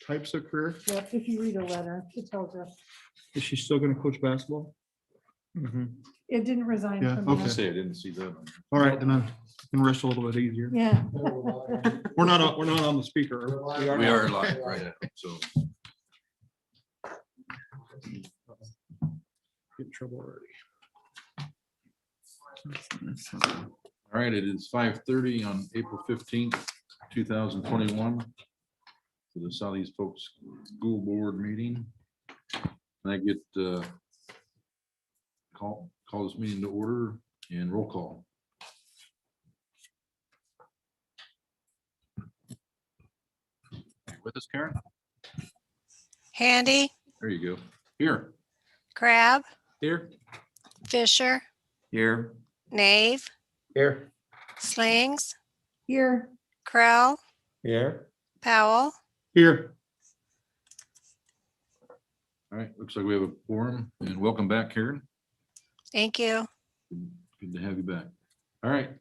types of career. Yep, if you read a letter, it tells us. Is she still going to coach basketball? It didn't resign Yeah, from okay. that. Say I didn't see that. All right, then I can rest a little bit easier. Yeah. We're not on the speaker. We are live, right? So Get in trouble already. all right, it is 5:30 on April 15th, 2021. For the Southeast Polk School Board meeting. And I get call this meeting to order and roll call. You with us, Karen? Handy, There you go. Here. Crab, Here. Fisher, Here. Nave, Here. Slings, Here, Krell, Here. Powell. Here. All right, looks like we have a quorum and welcome back, Karen. Thank you. Good to have you back. All right.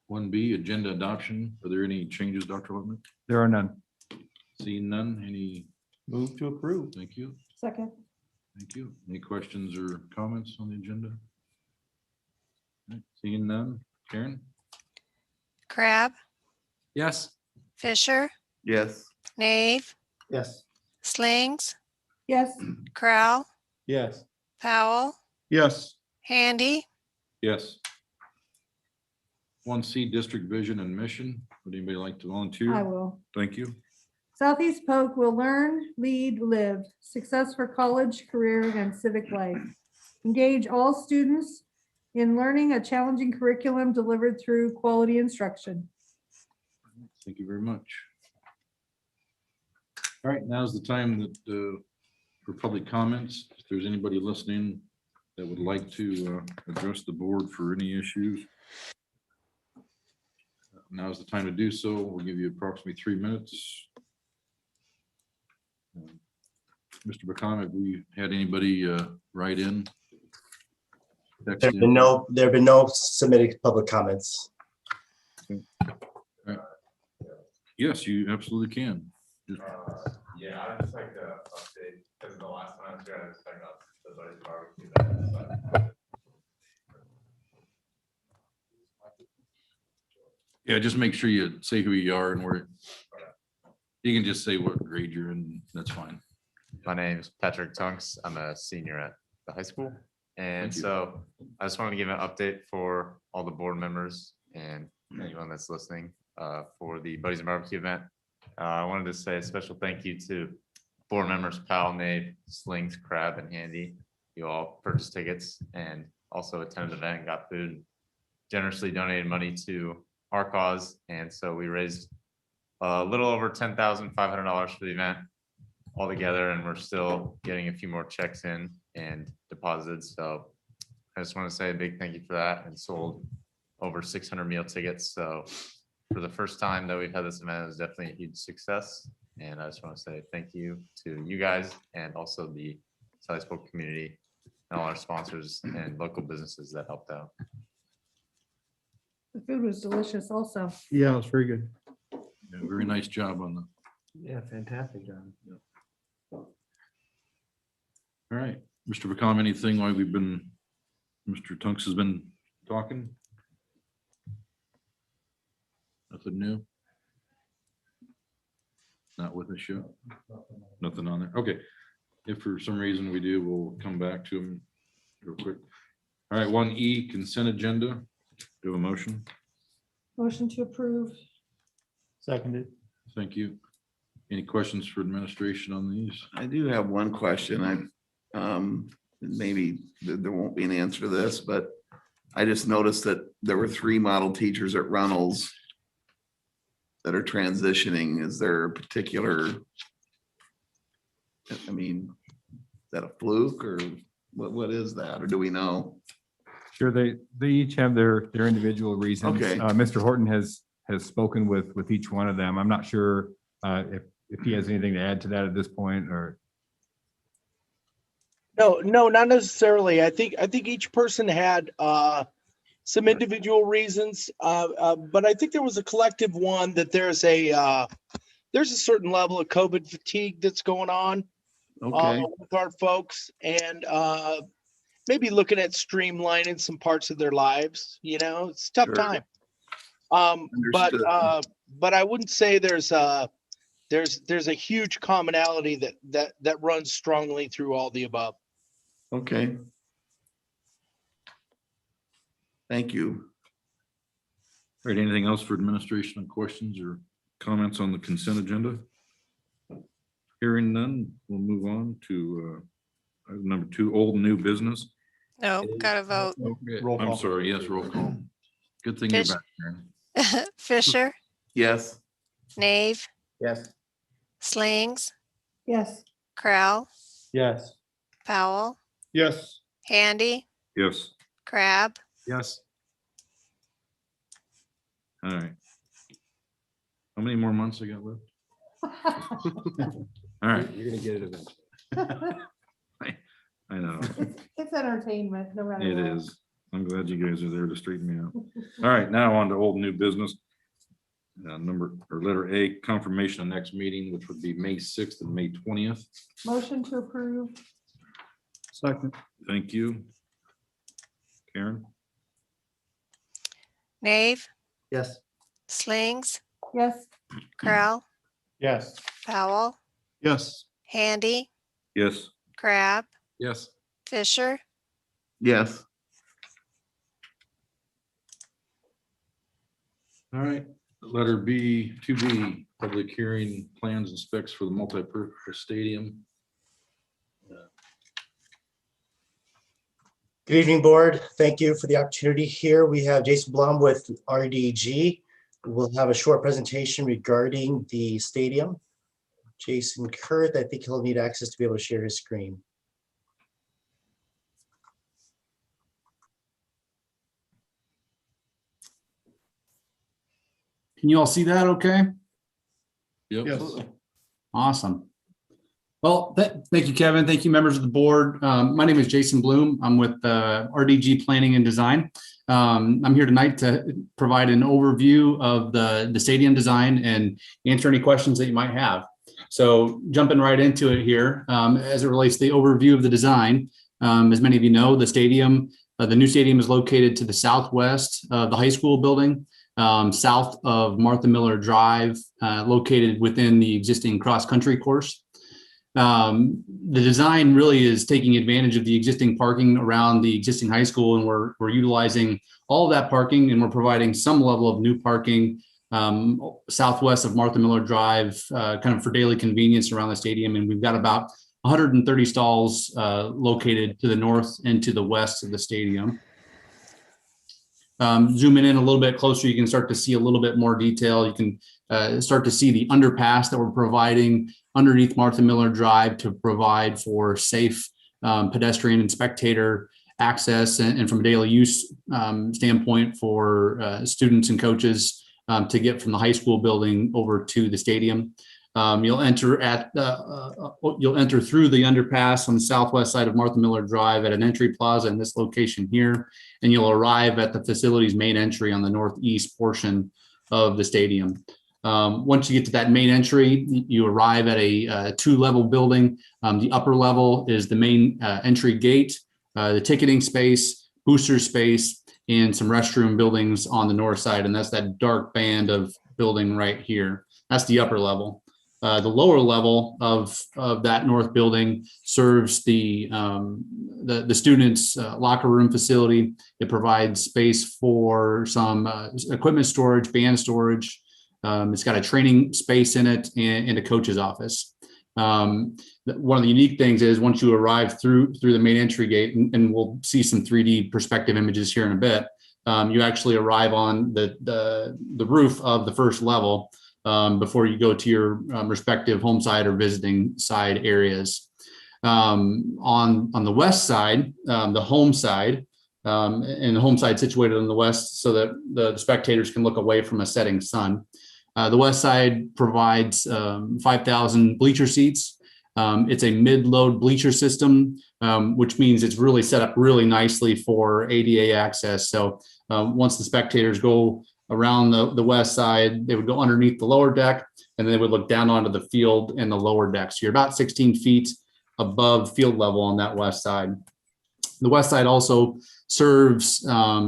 1B, agenda adoption. Are there any changes, Dr. Whitman? There are none. Seeing none, any? Move to approve. Thank you. second. Thank you. Any questions or comments on the agenda? All right, seeing none. Karen? Crab, Yes. Fisher, Yes. Nave, Yes. Slings, Yes, Krell, Yes. Powell, Yes. Handy. Yes. 1C, district vision and mission. Would anybody like to volunteer? I will. Thank you. Southeast Polk will learn, lead, live, success for college, career, and civic life. Engage all students in learning a challenging curriculum delivered through quality instruction. Thank you very much. All right, now's the time that for public comments. If there's anybody listening that would like to address the board for any issues, now's the time to do so. We'll give you approximately 3 minutes. Mr. Bacon, have we had anybody write in? Text There in? have been no submitted public comments. Yes, you absolutely can. Just- Yeah, I'd just like to update, because the last time I was here, I was talking about the buddy's barbecue. Yeah, just make sure you say who you are and where. You can just say what grade you're in, that's fine. My name is Patrick Tunks. I'm a senior at the high school. And Thank you. so I just wanted to give an update for all the board members and anyone that's listening for the Buddies and Barbecue event. I wanted to say a special thank you to board members Powell, Nave, Slings, Crab, and Handy. You all purchased tickets and also attended the event and got food. Generously donated money to our cause. And so we raised a little over $10,500 for the event altogether, and we're still getting a few more checks in and deposits. So I just want to say a big thank you for that, and sold over 600 meal tickets. So for the first time that we've had this event, it was definitely a huge success. And I just want to say thank you to you guys and also the Southeast Polk community and all our sponsors and local businesses that helped out. The food was delicious also. Yeah, it's very good. Yeah, very nice job on the. Yeah, fantastic job. All right, Mr. Bacom, anything while we've been, Mr. Tunks has been talking? Nothing new? Not with us yet? Nothing on there? Okay. If for some reason we do, we'll come back to him real quick. All right, 1E, consent agenda. Do you have a motion? Motion to approve. Seconded. Thank you. Any questions for administration on these? I do have one question. Maybe there won't be an answer to this, but I just noticed that there were 3 model teachers at Runnels that are transitioning. Is there a particular, I mean, is that a fluke or what is that? Or do we know? Sure, they each have their individual reasons. Okay. Mr. Horton has spoken with each one of them. I'm not sure if he has anything to add to that at this point, or. No, not necessarily. I think each person had some individual reasons, but I think there was a collective one that there's a there's a certain level of COVID fatigue that's going on Okay, with our folks, and maybe looking at streamlining some parts of their lives. You know, it's a tough Sure. time. Understood. But I wouldn't say there's a huge commonality that runs strongly through all the above. Okay. Thank you. All right, anything else for administration and questions or comments on the consent agenda? Hearing none, we'll move on to item number 2, old and new business. No, gotta vote. Roll I'm call. sorry, yes, roll call. Good thing you're Fish. back, Karen. Fisher, Yes. Nave, Yes. Slings, Yes. Crowell, Yes. Powell, Yes. Handy, Yes. Crab, Yes. All right. How many more months I got left? All right, You're gonna get it eventually. I know. It's entertainment, no matter It what. is. I'm glad you guys are there to straighten me out. All right, now on to old and new business. Letter A, confirmation of next meeting, which would be May 6th and May 20th. Motion to approve. Second. Thank you. Karen? Nave, Yes. Slings, Yes. Crowell, Yes. Powell, Yes. Handy, Yes. Crab, Yes. Fisher, Yes. All right, letter B, 2B, public hearing plans and specs for the multipurpose stadium. Good evening, board. Thank you for the opportunity here. We have Jason Blum with RDG. We'll have a short presentation regarding the stadium. Jason Kurth, I think he'll need access to be able to share his screen. Can you all see that okay? Yep. Yes. Awesome. Well, thank you, Kevin. Thank you, members of the board. My name is Jason Bloom. I'm with RDG Planning and Design. I'm here tonight to provide an overview of the stadium design and answer any questions that you might have. So jumping right into it here, as it relates to the overview of the design, as many of you know, the new stadium is located to the southwest of the high school building, south of Martha Miller Drive, located within the existing cross-country course. The design really is taking advantage of the existing parking around the existing high school, and we're utilizing all of that parking, and we're providing some level of new parking southwest of Martha Miller Drive, kind of for daily convenience around the stadium. And we've got about 130 stalls located to the north and to the west of the stadium. Zooming in a little bit closer, you can start to see a little bit more detail. You can start to see the underpass that we're providing underneath Martha Miller Drive to provide for safe pedestrian and spectator access, and from a daily use standpoint for students and coaches to get from the high school building over to the stadium. You'll enter through the underpass on the southwest side of Martha Miller Drive at an entry plaza in this location here, and you'll arrive at the facility's main entry on the northeast portion of the stadium. Once you get to that main entry, you arrive at a 2-level building. The upper level is the main entry gate, the ticketing space, booster space, and some restroom buildings on the north side. And that's that dark band of building right here. That's the upper level. The lower level of that north building serves the students' locker room facility. It provides space for some equipment storage, band storage. It's got a training space in it and a coach's office. One of the unique things is once you arrive through the main entry gate, and we'll see some 3D perspective images here in a bit, you actually arrive on the roof of the first level before you go to your respective home side or visiting side areas. On the west side, the home side, and the home side situated on the west so that the spectators can look away from a setting sun. The west side provides 5,000 bleacher seats. It's a mid-load bleacher system, which means it's really set up really nicely for ADA access. So once the spectators go around the west side. They would go underneath the lower deck, and then they would look down onto the field in the lower deck. So you're about 16 feet above field level on that west side. The west side also serves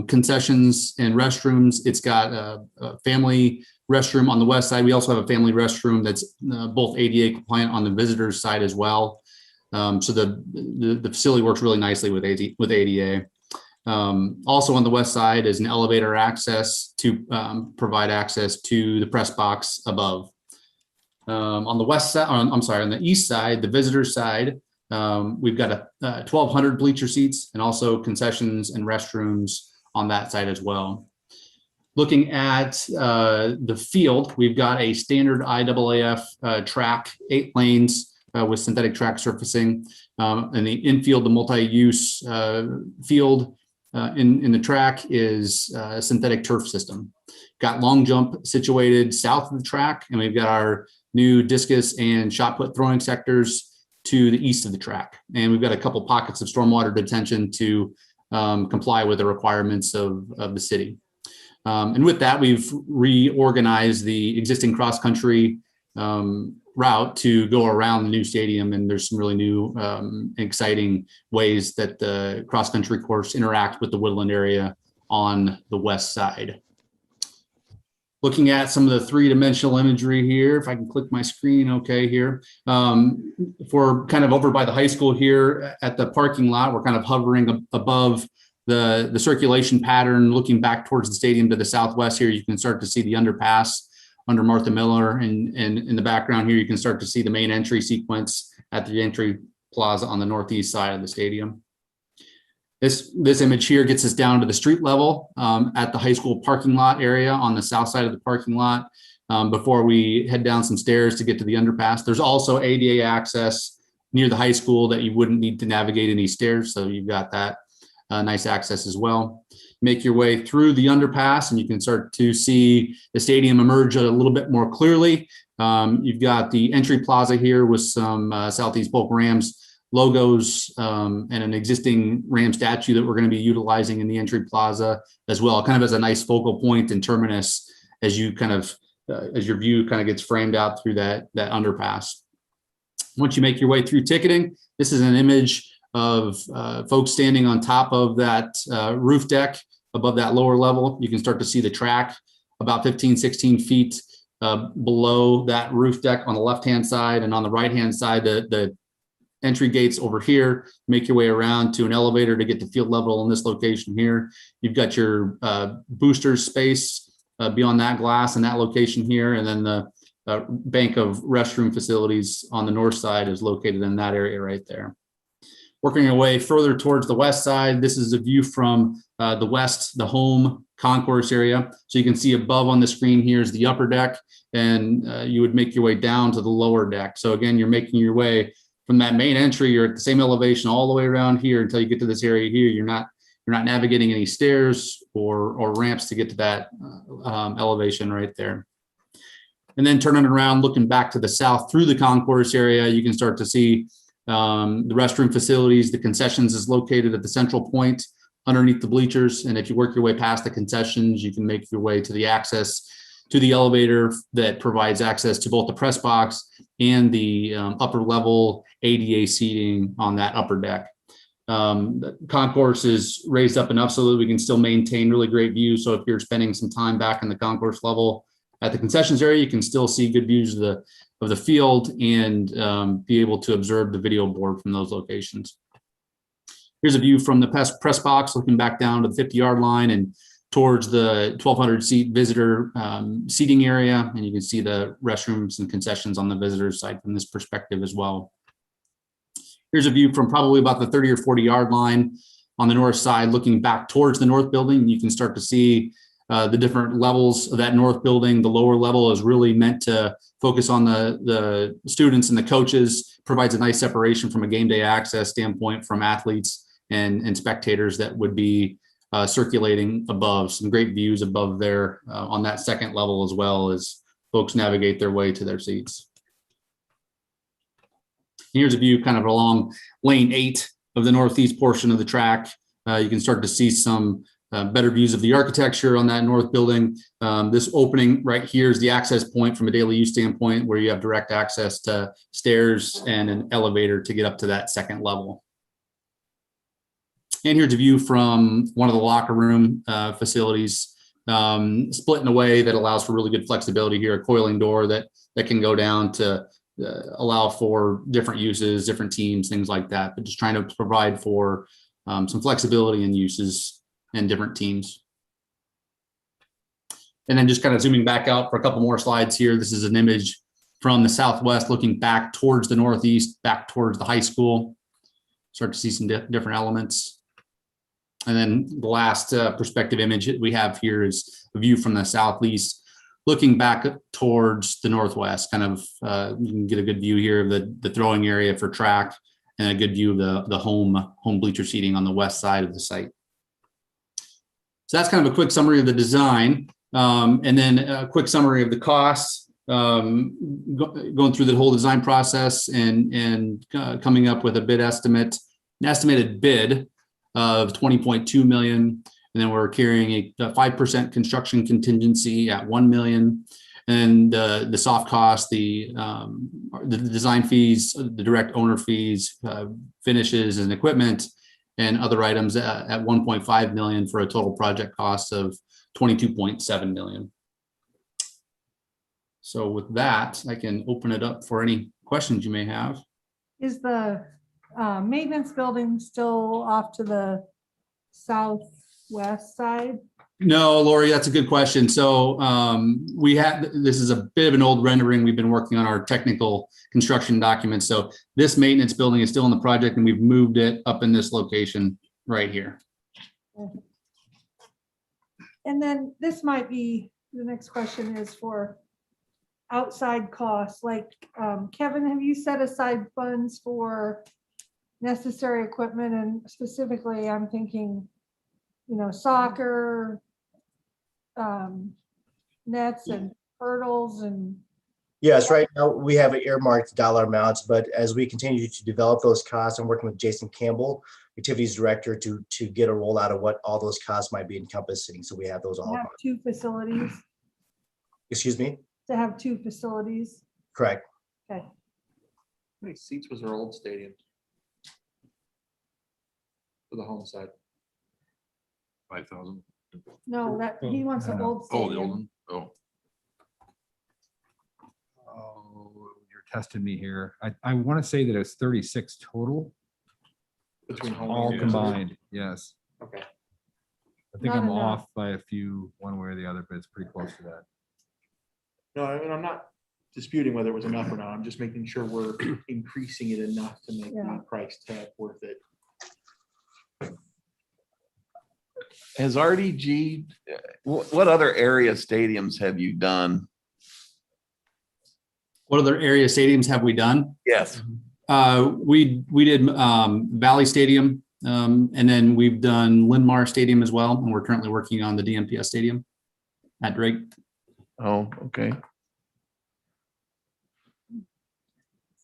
concessions and restrooms. It's got a family restroom on the west side. We also have a family restroom that's both ADA compliant on the visitors side as well. So the facility works really nicely with ADA. Also on the west side is an elevator access to provide access to the press box above. On the west side, on the east side, the visitors side, we've got a 1,200 bleacher seats and also concessions and restrooms on that side as well. Looking at the field, we've got a standard IAAF track, 8 lanes with synthetic track surfacing. And the infield, the multi-use field in the track is a synthetic turf system. Got long jump situated south of the track, and we've got our new discus and shot put throwing sectors to the east of the track. And we've got a couple pockets of stormwater detention to comply with the requirements of the city. And with that, we've reorganized the existing cross-country route to go around the new stadium. And there's some really new exciting ways that the cross-country course interact with the woodland area on the west side. Looking at some of the 3-dimensional imagery here, if I can click my screen, okay, here. If we're kind of over by the high school here at the parking lot, we're kind of hovering above the circulation pattern, looking back towards the stadium to the southwest here. You can start to see the underpass under Martha Miller, and in the background here, you can start to see the main entry sequence at the entry plaza on the northeast side of the stadium. This image here gets us down to the street level at the high school parking lot area on the south side of the parking lot before we head down some stairs to get to the underpass. There's also ADA access near the high school that you wouldn't need to navigate any stairs. So you've got that nice access as well. Make your way through the underpass and you can start to see the stadium emerge a little bit more clearly. You've got the entry plaza here with some Southeast Polk Rams logos and an existing Ram statue that we're going to be utilizing in the entry plaza as well, kind of as a nice focal point and terminus as you kind of as your view kind of gets framed out through that underpass. Once you make your way through ticketing, this is an image of folks standing on top of that roof deck above that lower level. You can start to see the track about 15, 16 feet below that roof deck on the left-hand side, and on the right-hand side, the entry gates over here. Make your way around to an elevator to get to field level in this location here. You've got your booster space beyond that glass in that location here, and then the bank of restroom facilities on the north side is located in that area right there. Working our way further towards the west side, this is a view from the west, the home concourse area. So you can see above on the screen here is the upper deck, and you would make your way down to the lower deck. So again, you're making your way from that main entry. You're at the same elevation all the way around here until you get to this area here. You're not navigating any stairs or ramps to get to that elevation right there. And then turning around, looking back to the south through the concourse area, you can start to see the restroom facilities. The concessions is located at the central point underneath the bleachers. And if you work your way past the concessions, you can make your way to the access to the elevator that provides access to both the press box and the upper level ADA seating on that upper deck. The concourse is raised up enough so that we can still maintain really great views. So if you're spending some time back in the concourse level at the concessions area, you can still see good views of the field and be able to observe the video board from those locations. Here's a view from the press box looking back down to the 50-yard line and towards the 1,200 seat visitor seating area. And you can see the restrooms and concessions on the visitors side from this perspective as well. Here's a view from probably about the 30 or 40-yard line on the north side, looking back towards the north building. You can start to see the different levels of that north building. The lower level is really meant to focus on the students and the coaches, provides a nice separation from a game day access standpoint from athletes and spectators that would be circulating above. Some great views above there on that second level as well as folks navigate their way to their seats. Here's a view kind of along lane 8 of the northeast portion of the track. You can start to see some better views of the architecture on that north building. This opening right here is the access point from a daily use standpoint, where you have direct access to stairs and an elevator to get up to that second level. And here's a view from one of the locker room facilities, split in a way that allows for really good flexibility here, a coiling door that can go down to allow for different uses, different teams, things like that, but just trying to provide for some flexibility in uses and different teams. And then just kind of zooming back out for a couple more slides here. This is an image from the southwest looking back towards the northeast, back towards the high school. Start to see some different elements. And then the last perspective image that we have here is a view from the southeast, looking back towards the northwest. Kind of you can get a good view here of the throwing area for track, and a good view of the home bleacher seating on the west side of the site. So that's kind of a quick summary of the design, and then a quick summary of the costs. Going through the whole design process and coming up with a bid estimate, an estimated bid of 20.2 million. And then we're carrying a 5% construction contingency at 1 million. And the soft cost, the design fees, the direct owner fees, finishes and equipment, and other items at 1.5 million for a total project cost of 22.7 million. So with that, I can open it up for any questions you may have. Is the maintenance building still off to the southwest side? No, Lori, that's a good question. So this is a bit of an old rendering. We've been working on our technical construction documents. So this maintenance building is still in the project, and we've moved it up in this location right here. And then this might be, the next question is for outside costs. Like Kevin, have you set aside funds for necessary equipment? And specifically, I'm thinking, soccer, nets and hurdles and. Yes, right now we have earmarked dollar amounts, but as we continue to develop those costs, I'm working with Jason Campbell, Activities Director, to get a rollout of what all those costs might be encompassing. So we have those all. Have two facilities, Excuse me? to have two facilities. Correct. Okay. How many seats was our old stadium? For the home side. 5,000. No, that he wants the old Oh, the old stadium. one. Oh, Oh, you're testing me here. I want to say that it's 36 total, Between home all and combined. Yes. Okay. I think Not I'm enough. off by a few, one way or the other, but it's pretty close to that. No, I mean, I'm not disputing whether it was enough or not. I'm just making sure we're increasing it enough to make Yeah. that price tag worth it. Has RDG, what other area stadiums have you done? What other area stadiums have we done? Yes. We did Valley Stadium, and then we've done Linn-Mar Stadium as well, and we're currently working on the DMPS Stadium at Drake. Oh, okay.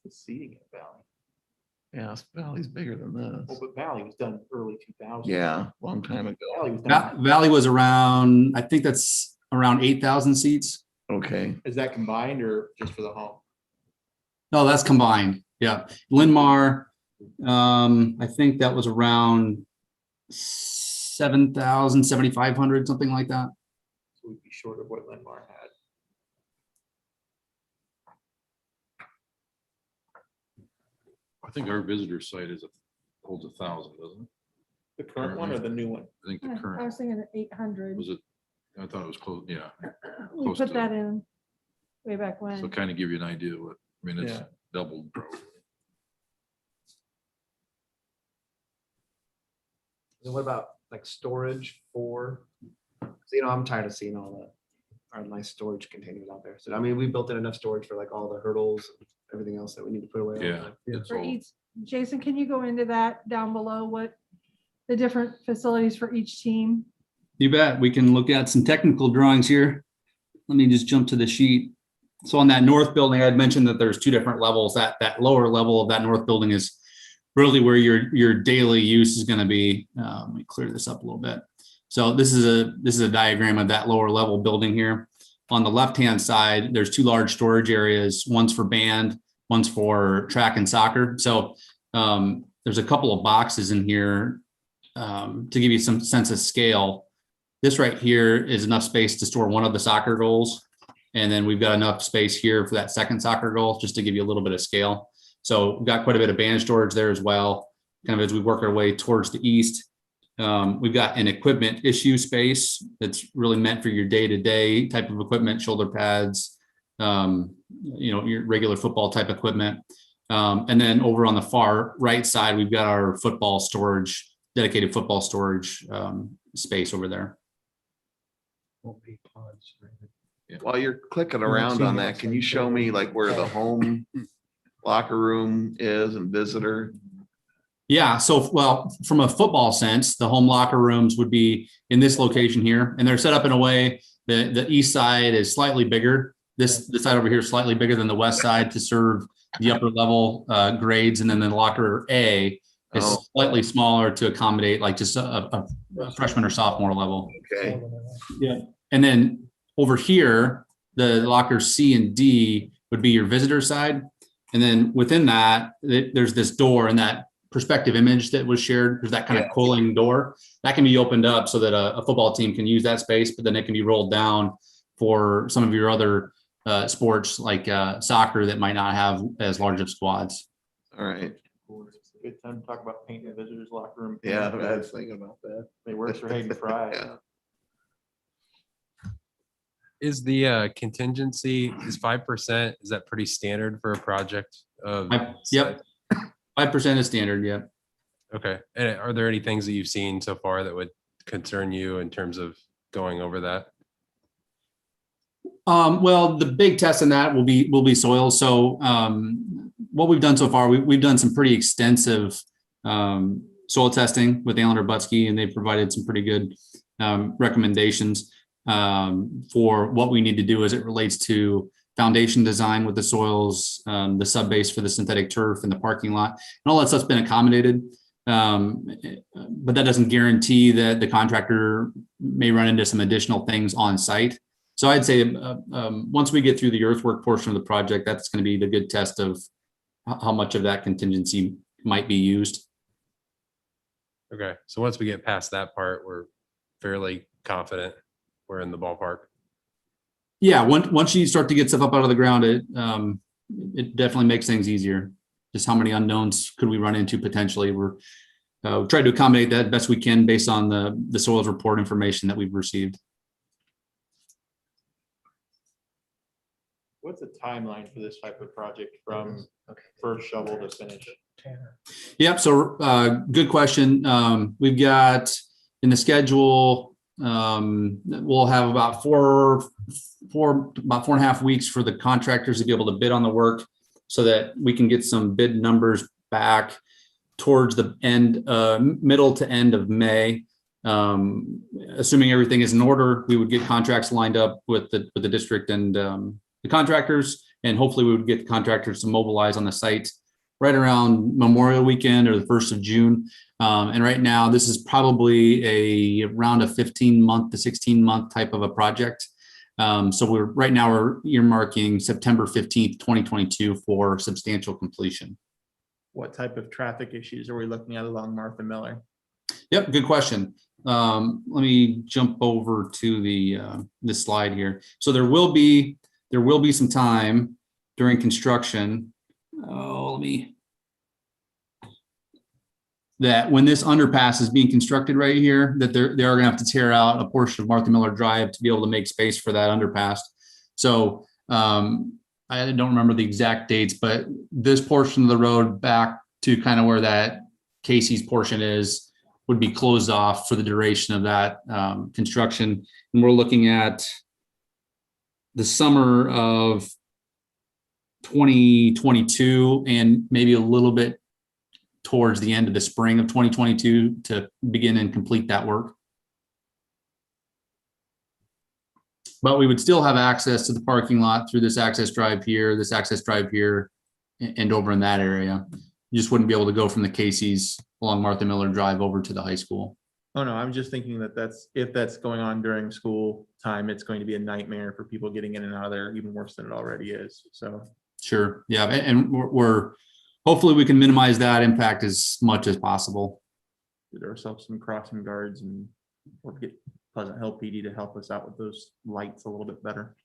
The seating at Valley. Yeah, Valley's bigger than Well, this. but Valley was done early 2000s. Yeah, long time ago. Valley was done. Valley was around, I think that's around 8,000 seats. Okay. Is that combined or just for the home? No, that's combined. Yeah. Linn-Mar, I think that was around 7,000, 7,500, something like that. So we'd be short of what Linn-Mar had. I think our visitor site holds 1,000, doesn't it? The current one or the new one? I think the I current, was thinking 800. was it? I thought it was close, yeah. We close put to- that in way back So when. kind of give you an idea what, I mean, it's Yeah. doubled probably. And what about like storage for, so, I'm tired of seeing all our nice storage containers out there. So I mean, we built in enough storage for like all the hurdles, and everything else that we need to put away. Yeah. it's For all- each, Jason, can you go into that down below, what the different facilities for each team? You bet. We can look at some technical drawings here. Let me just jump to the sheet. So on that north building, I'd mentioned that there's two different levels. That lower level of that north building is really where your daily use is going to be. Let me clear this up a little bit. So this is a diagram of that lower level building here. On the left-hand side, there's two large storage areas. One's for band, one's for track and soccer. So there's a couple of boxes in here to give you some sense of scale. This right here is enough space to store one of the soccer goals. And then we've got enough space here for that second soccer goal, just to give you a little bit of scale. So we've got quite a bit of band storage there as well, kind of as we work our way towards the east. We've got an equipment issue space that's really meant for your day-to-day type of equipment, shoulder pads, your regular football type equipment. And then over on the far right side, we've got our football storage, dedicated football storage space over there. While you're clicking around on that, can you show me like where the home locker room is and visitor? Yeah, so well, from a football sense, the home locker rooms would be in this location here, and they're set up in a way that the east side is slightly bigger. This side over here is slightly bigger than the west side to serve the upper level grades, and then the locker A is slightly smaller to accommodate like just a freshman or sophomore level. Okay. Yeah, and then over here, the lockers C and D would be your visitor side, and then within that, there's this door and that perspective image that was shared. There's that kind of cooling door that can be opened up so that a football team can use that space, but then it can be rolled down for some of your other sports like soccer that might not have as large of squads. All right. Good time to talk about painting the visitors locker room. Yeah, I was thinking about that. They work for Hayden Fry. Yeah. Is the contingency is 5%? Is that pretty standard for a project of? Yep, 5% is standard. Yep. Okay. And are there any things that you've seen so far that would concern you in terms of going over that? Well, the big test in that will be soil. So what we've done so far, we've done some pretty extensive soil testing with Alan Butsky, and they've provided some pretty good recommendations for what we need to do as it relates to foundation design with the soils, the sub base for the synthetic turf and the parking lot, and all that stuff's been accommodated. But that doesn't guarantee that the contractor may run into some additional things on site. So I'd say once we get through the earthwork portion of the project, that's going to be the good test of how much of that contingency might be used. Okay. So once we get past that part, we're fairly confident we're in the ballpark. Yeah. Once you start to get stuff up out of the ground, it definitely makes things easier. Just how many unknowns could we run into potentially? We're trying to accommodate that best we can based on the soils report information that we've received. What's the timeline for this type of project from first shovel to finish? Yep. So good question. We've got in the schedule, we'll have about four and a half weeks for the contractors to be able to bid on the work so that we can get some bid numbers back towards the end, middle to end of May. Assuming everything is in order, we would get contracts lined up with the district and the contractors, and hopefully we would get the contractors to mobilize on the site right around Memorial Weekend or the 1st of June. And right now, this is probably around a 15-month to 16-month type of a project. So we're earmarking September 15th, 2022 for substantial completion. What type of traffic issues are we looking at along Martha Miller? Yep, good question. Let me jump over to this slide here. So there will be some time during construction. That when this underpass is being constructed right here, that they are going to have to tear out a portion of Martha Miller Drive to be able to make space for that underpass. So I don't remember the exact dates, but this portion of the road back to kind of where that Casey's portion is would be closed off for the duration of that construction. And we're looking at the summer of 2022 and maybe a little bit towards the end of the spring of 2022 to begin and complete that work. But we would still have access to the parking lot through this access drive here, and over in that area. You just wouldn't be able to go from the Casey's along Martha Miller Drive over to the high school. Oh, no, I'm just thinking that if that's going on during school time, it's going to be a nightmare for people getting in and out of there, even worse than it already is. So, Sure. Yeah. And we're hopefully we can minimize that impact as much as possible. get ourselves some crossing guards and or get Pleasant Hill PD to help us out with those lights a little bit better.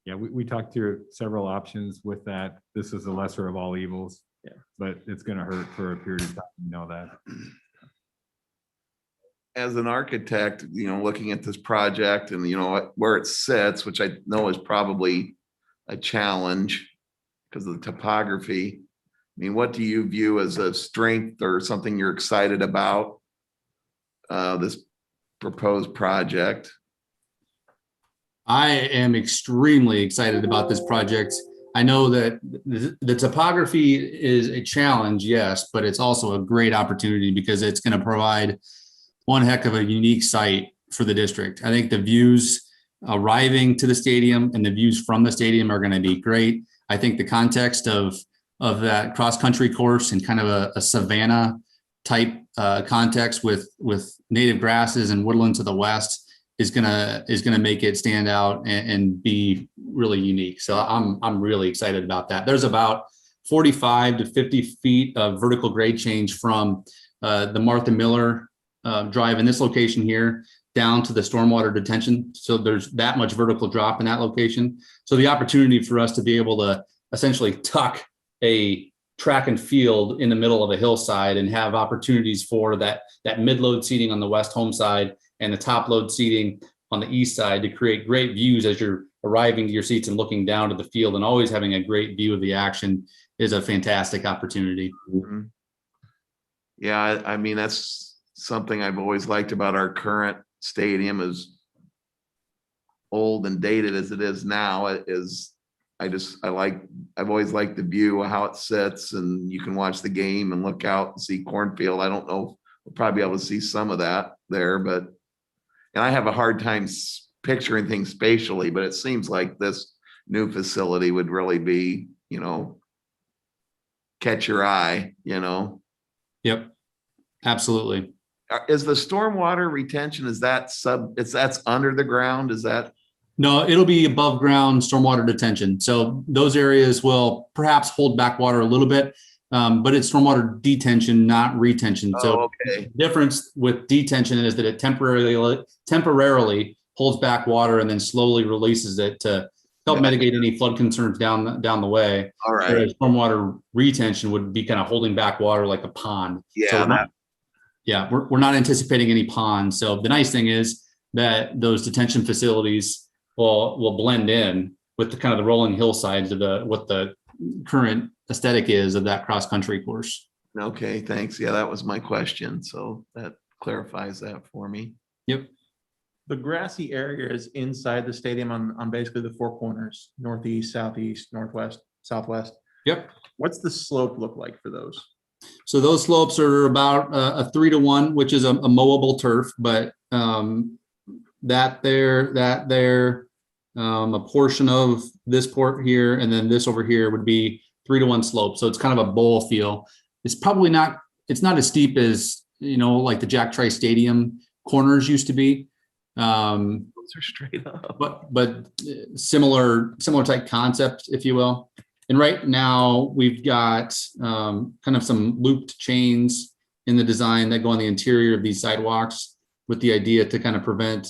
Yeah, we talked through several options with that. This is the lesser of all evils. Yeah. But it's gonna hurt for a period of time, you know that. As an architect, looking at this project and, where it sits, which I know is probably a challenge because of the topography. I mean, what do you view as a strength or something you're excited about this proposed project? I am extremely excited about this project. I know that the topography is a challenge, yes, but it's also a great opportunity because it's going to provide one heck of a unique site for the district. I think the views arriving to the stadium and the views from the stadium are going to be great. I think the context of that cross-country course and kind of a savanna type context with native grasses and woodland to the west is gonna make it stand out and be really unique. So I'm really excited about that. There's about 45 to 50 feet of vertical grade change from the Martha Miller Drive in this location here down to the stormwater detention. So there's that much vertical drop in that location. So the opportunity for us to be able to essentially tuck a track and field in the middle of a hillside and have opportunities for that mid-load seating on the west home side and the top load seating on the east side to create great views as you're arriving to your seats and looking down to the field and always having a great view of the action is a fantastic opportunity. Mhm. Yeah, I mean, that's something I've always liked about our current stadium, as old and dated as it is now. I've always liked the view of how it sits and you can watch the game and look out and see cornfield. I don't know, we'll probably be able to see some of that there, and I have a hard time picturing things spatially, but it seems like this new facility would really be, catch your eye, Yep, absolutely. Is the stormwater retention, that's under the ground? Is that? No, it'll be above ground stormwater detention. So those areas will perhaps hold back water a little bit, but it's stormwater detention, not retention. So Okay. the difference with detention is that it temporarily holds back water and then slowly releases it to help mitigate any flood concerns down the way. All right. Whereas stormwater retention would be kind of holding back water like a pond. Yeah. We're not anticipating any ponds. So the nice thing is that those detention facilities will blend in with the kind of the rolling hillsides of what the current aesthetic is of that cross country course. Okay, thanks. Yeah, that was my question. So that clarifies that for me. Yep. The grassy area is inside the stadium on basically the four corners, northeast, southeast, northwest, southwest. Yep. What's the slope look like for those? So those slopes are about a 3-to-1, which is a mowable turf, but that there, a portion of this port here, and then this over here would be 3-to-1 slope. So it's kind of a bowl feel. It's not as steep as, like the Jack Trice Stadium corners used to be. Those are straight up. But similar type concept, if you will. And right now we've got kind of some looped chains in the design that go on the interior of these sidewalks with the idea to kind of prevent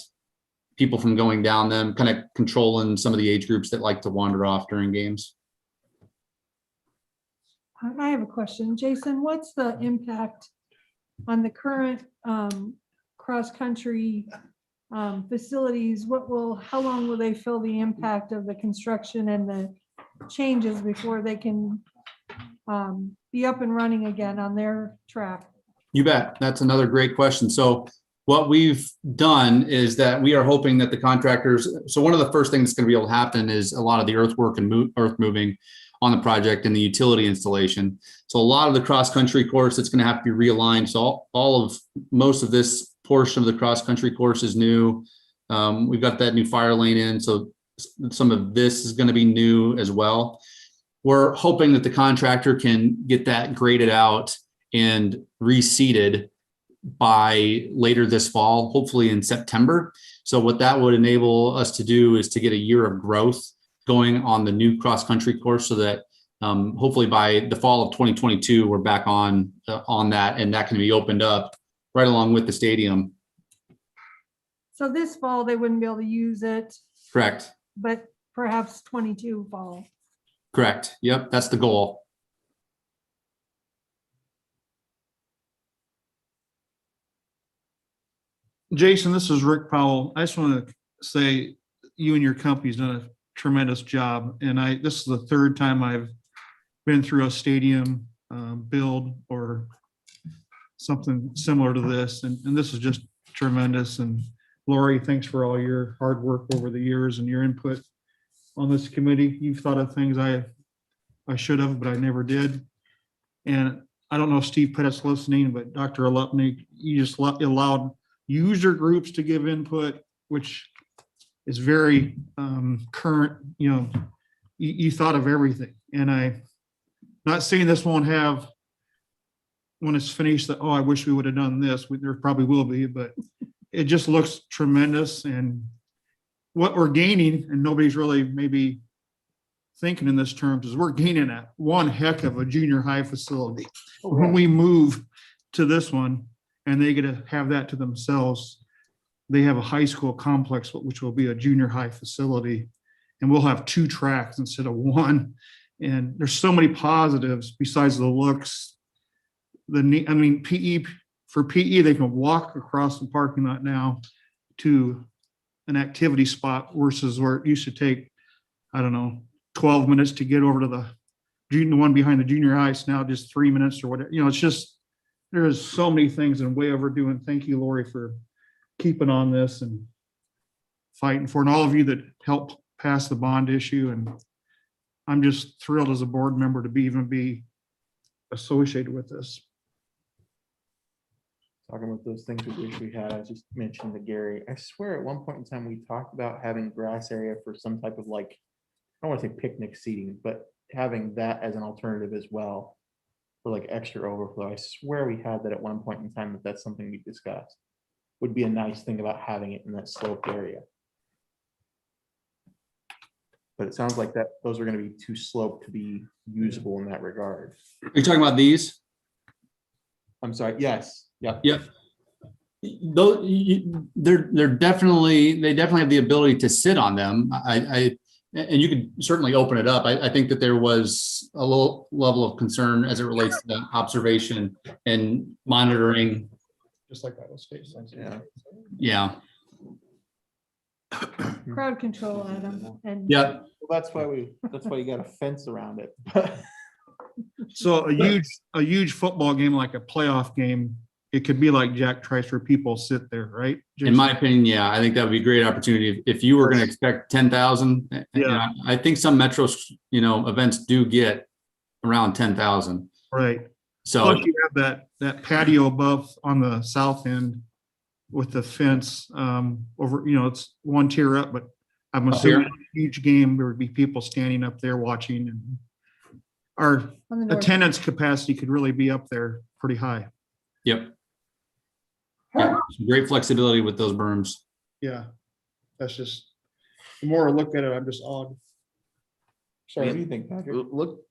people from going down them, kind of controlling some of the age groups that like to wander off during games. I have a question. Jason, what's the impact on the current cross-country facilities? How long will they feel the impact of the construction and the changes before they can be up and running again on their track? You bet. That's another great question. So what we've done is that we are hoping that the contractors, so one of the first things that's going to be able to happen is a lot of the earthwork and earth moving on the project and the utility installation. So a lot of the cross-country course that's going to have to be realigned. So most of this portion of the cross-country course is new. We've got that new fire lane in. So some of this is going to be new as well. We're hoping that the contractor can get that graded out and reseeded by later this fall, hopefully in September. So what that would enable us to do is to get a year of growth going on the new cross-country course, so that hopefully by the fall of 2022, we're back on that, and that can be opened up right along with the stadium. So this fall, they wouldn't be able to use it, Correct. but perhaps 22 fall. Correct. Yep, that's the goal. Jason, this is Rick Powell. I just want to say you and your company's done a tremendous job. And this is the third time I've been through a stadium build or something similar to this. And this is just tremendous. And Lori, thanks for all your hard work over the years and your input on this committee. You've thought of things I should have, but I never did. And I don't know if Steve Pettit's listening, but Dr. Alupny, you just allowed user groups to give input, which is very current. You know, you thought of everything. And I'm not saying this won't have, when it's finished, that, oh, I wish we would have done this. There probably will be, but it just looks tremendous. And what we're gaining, and nobody's really maybe thinking in this terms, is we're gaining at one heck of a junior high facility. When we move to this one and they get to have that to themselves, they have a high school complex, which will be a junior high facility, and we'll have 2 tracks instead of 1. And there's so many positives besides the looks. PE, for PE, they can walk across the parking lot now to an activity spot versus where it used to take, I don't know, 12 minutes to get over to the one behind the junior high. It's now just 3 minutes or whatever. You know, it's just, there's so many things and way overdue. And thank you, Lori, for keeping on this and fighting for, and all of you that helped pass the bond issue. And I'm just thrilled as a board member to even be associated with this. Talking about those things we wish we had, I just mentioned to Gary, I swear at one point in time, we talked about having grass area for some type of, like, I don't want to say picnic seating, but having that as an alternative as well for like extra overflow. I swear we had that at one point in time, that's something we discussed. Would be a nice thing about having it in that sloped area. But it sounds like that those are going to be too sloped to be usable in that regard. Are you talking about these? I'm sorry. Yes. Yep. Yep. They're definitely, they definitely have the ability to sit on them. And you could certainly open it up. I think that there was a low level of concern as it relates to observation and monitoring. Just like that was state sensitive. Yeah. Crowd control, Adam. And Yeah. Well, that's why you got a fence around it. So a huge football game, like a playoff game, it could be like Jack Trice where people sit there, right? In my opinion, yeah, I think that would be a great opportunity. If you were going to expect 10,000, Yeah. I think some metros, events do get around 10,000. Right. So Plus you have that patio above on the south end with the fence over, it's one tier up, but I'm assuming a huge game, there would be people standing up there watching, and our on the north. attendance capacity could really be up there pretty high. Yep. Yeah, some great flexibility with those berms. Yeah. That's just, the more I look at it, I'm just awed. Sorry, what do you think, Patrick? Look,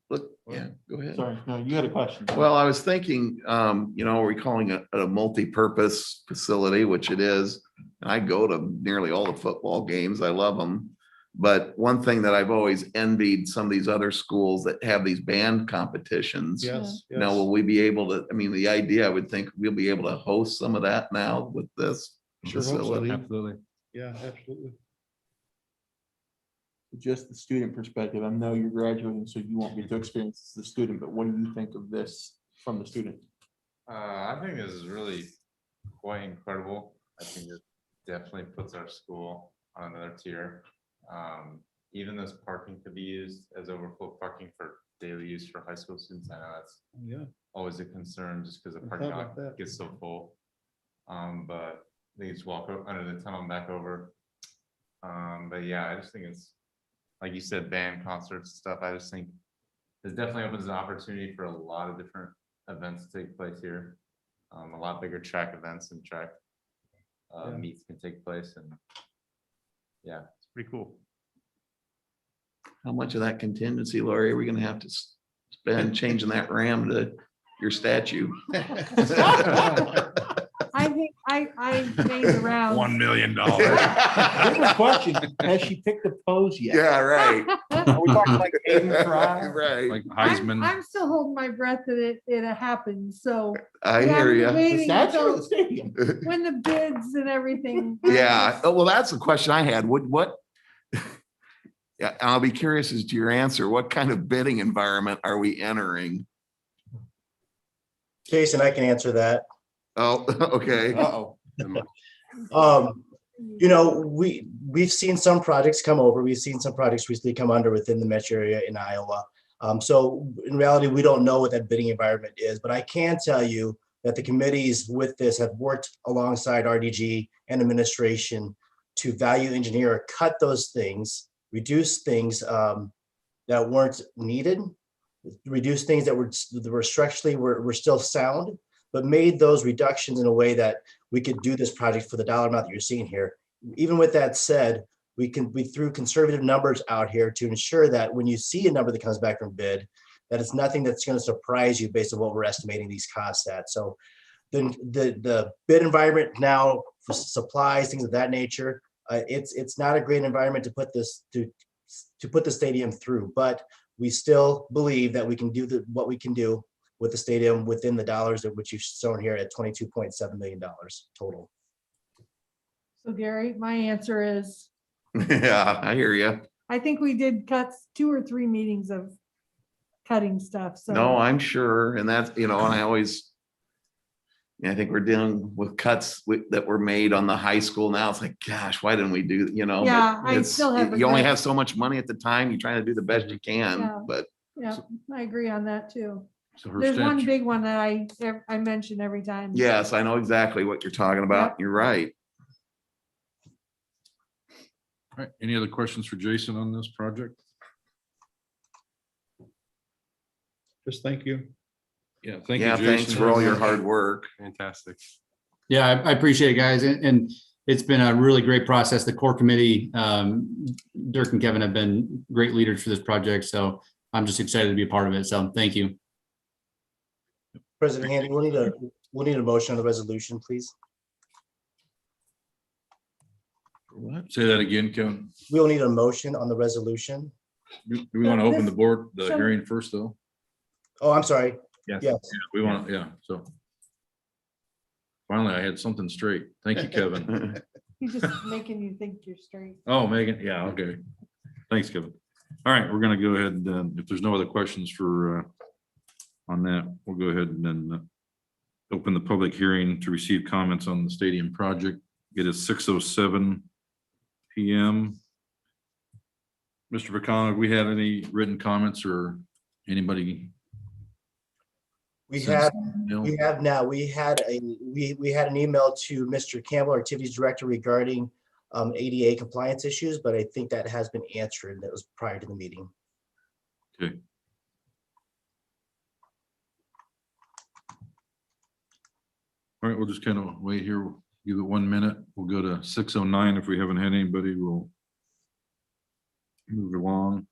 yeah, go ahead. Sorry, no, you had a question. Well, I was thinking, are we calling it a multi-purpose facility, which it is. And I go to nearly all the football games. I love them. But one thing that I've always envied some of these other schools that have these band competitions. Yes. Now, will we be able to, the idea, I would think we'll be able to host some of that now with this Sure hope so. facility. Absolutely. Yeah, absolutely. Just the student perspective, I know you're graduating, so you won't get to experience this as a student, but what do you think of this from the student? I think this is really quite incredible. I think it definitely puts our school on another tier. Even this parking could be used as overflow parking for daily use for high school students. I know that's always a concern just because the parking lot gets so full. But they just walk under the tunnel and back over. But yeah, I just think it's, like you said, band concerts and stuff. I just think this definitely opens an opportunity for a lot of different events to take place here. A lot bigger track events and track Yeah. meets can take place, and yeah, it's pretty cool. How much of that contingency, Lori, are we gonna have to spend changing that ram to your statue? I think I made the rounds. $1 million. Different question, has she picked the pose yet? Yeah, right, Are we talking like Aiden Fry? right. Like I'm Heisman. still holding my breath that it happens, so. I yeah, hear I'm you. The Waiting statue or until the stadium? when the bids and everything. Yeah, oh, well, that's the question I had. What? Yeah, I'll be curious as to your answer. What kind of bidding environment are we entering? Jason, I can answer that. Oh, okay. Uh-oh. We've seen some projects come over. We've seen some projects recently come under within the metro area in Iowa. So in reality, we don't know what that bidding environment is, but I can tell you that the committees with this have worked alongside RDG and administration to value engineer or cut those things, reduce things that weren't needed, reduce things that were structurally were still sound, but made those reductions in a way that we could do this project for the dollar amount that you're seeing here. Even with that said, we threw conservative numbers out here to ensure that when you see a number that comes back from bid, that it's nothing that's going to surprise you based on what we're estimating these costs at. So the bid environment now for supplies, things of that nature, it's not a great environment to put this to put the stadium through, but we still believe that we can do what we can do with the stadium within the dollars of which you've shown here at $22.7 million total. So Gary, my answer is, Yeah, I hear you. I think we did cuts 2 or 3 meetings of cutting stuff, so. No, I'm sure. And that's, and I think we're dealing with cuts that were made on the high school now. It's like, gosh, why didn't we do, but Yeah, I it's- still have you only regret. have so much money at the time. You're trying to do the best you can, Yeah. but Yeah, I agree on that too. So her There's one statue- big one that I mention every time. yes, I know exactly what you're talking about. Yep. You're right. All right, any other questions for Jason on this project? Just thank you. Yeah, thank you, Yeah, Jason. thanks for all your hard work. Fantastic. Yeah, I appreciate it, guys. And it's been a really great process. The core committee, Dirk and Kevin have been great leaders for this project. So I'm just excited to be a part of it. So thank you. President Handy, we'll need a motion on the resolution, please. What? Say that again, Kevin. We'll need a motion on the resolution. Do we want to open the board, the So- hearing first, though? Oh, I'm sorry. Yes. Yes. We want, yeah, so. Finally, I had something straight. Thank you, Kevin. He's just making you think you're straight. Oh, Megan, yeah, okay. Thanks, Kevin. All right, we're gonna go ahead and, if there's no other questions for, on that, we'll go ahead and then open the public hearing to receive comments on the stadium project. It is 6:07 PM. Mr. Bacon, have we had any written comments or anybody? We since- have No? We have now, we had an email to Mr. Campbell, our activities director, regarding ADA compliance issues, but I think that has been answered. That was prior to the meeting. Okay. All right, we'll just kind of wait here. We'll give it 1 minute. We'll go to 6:09. If we haven't had anybody, we'll move along.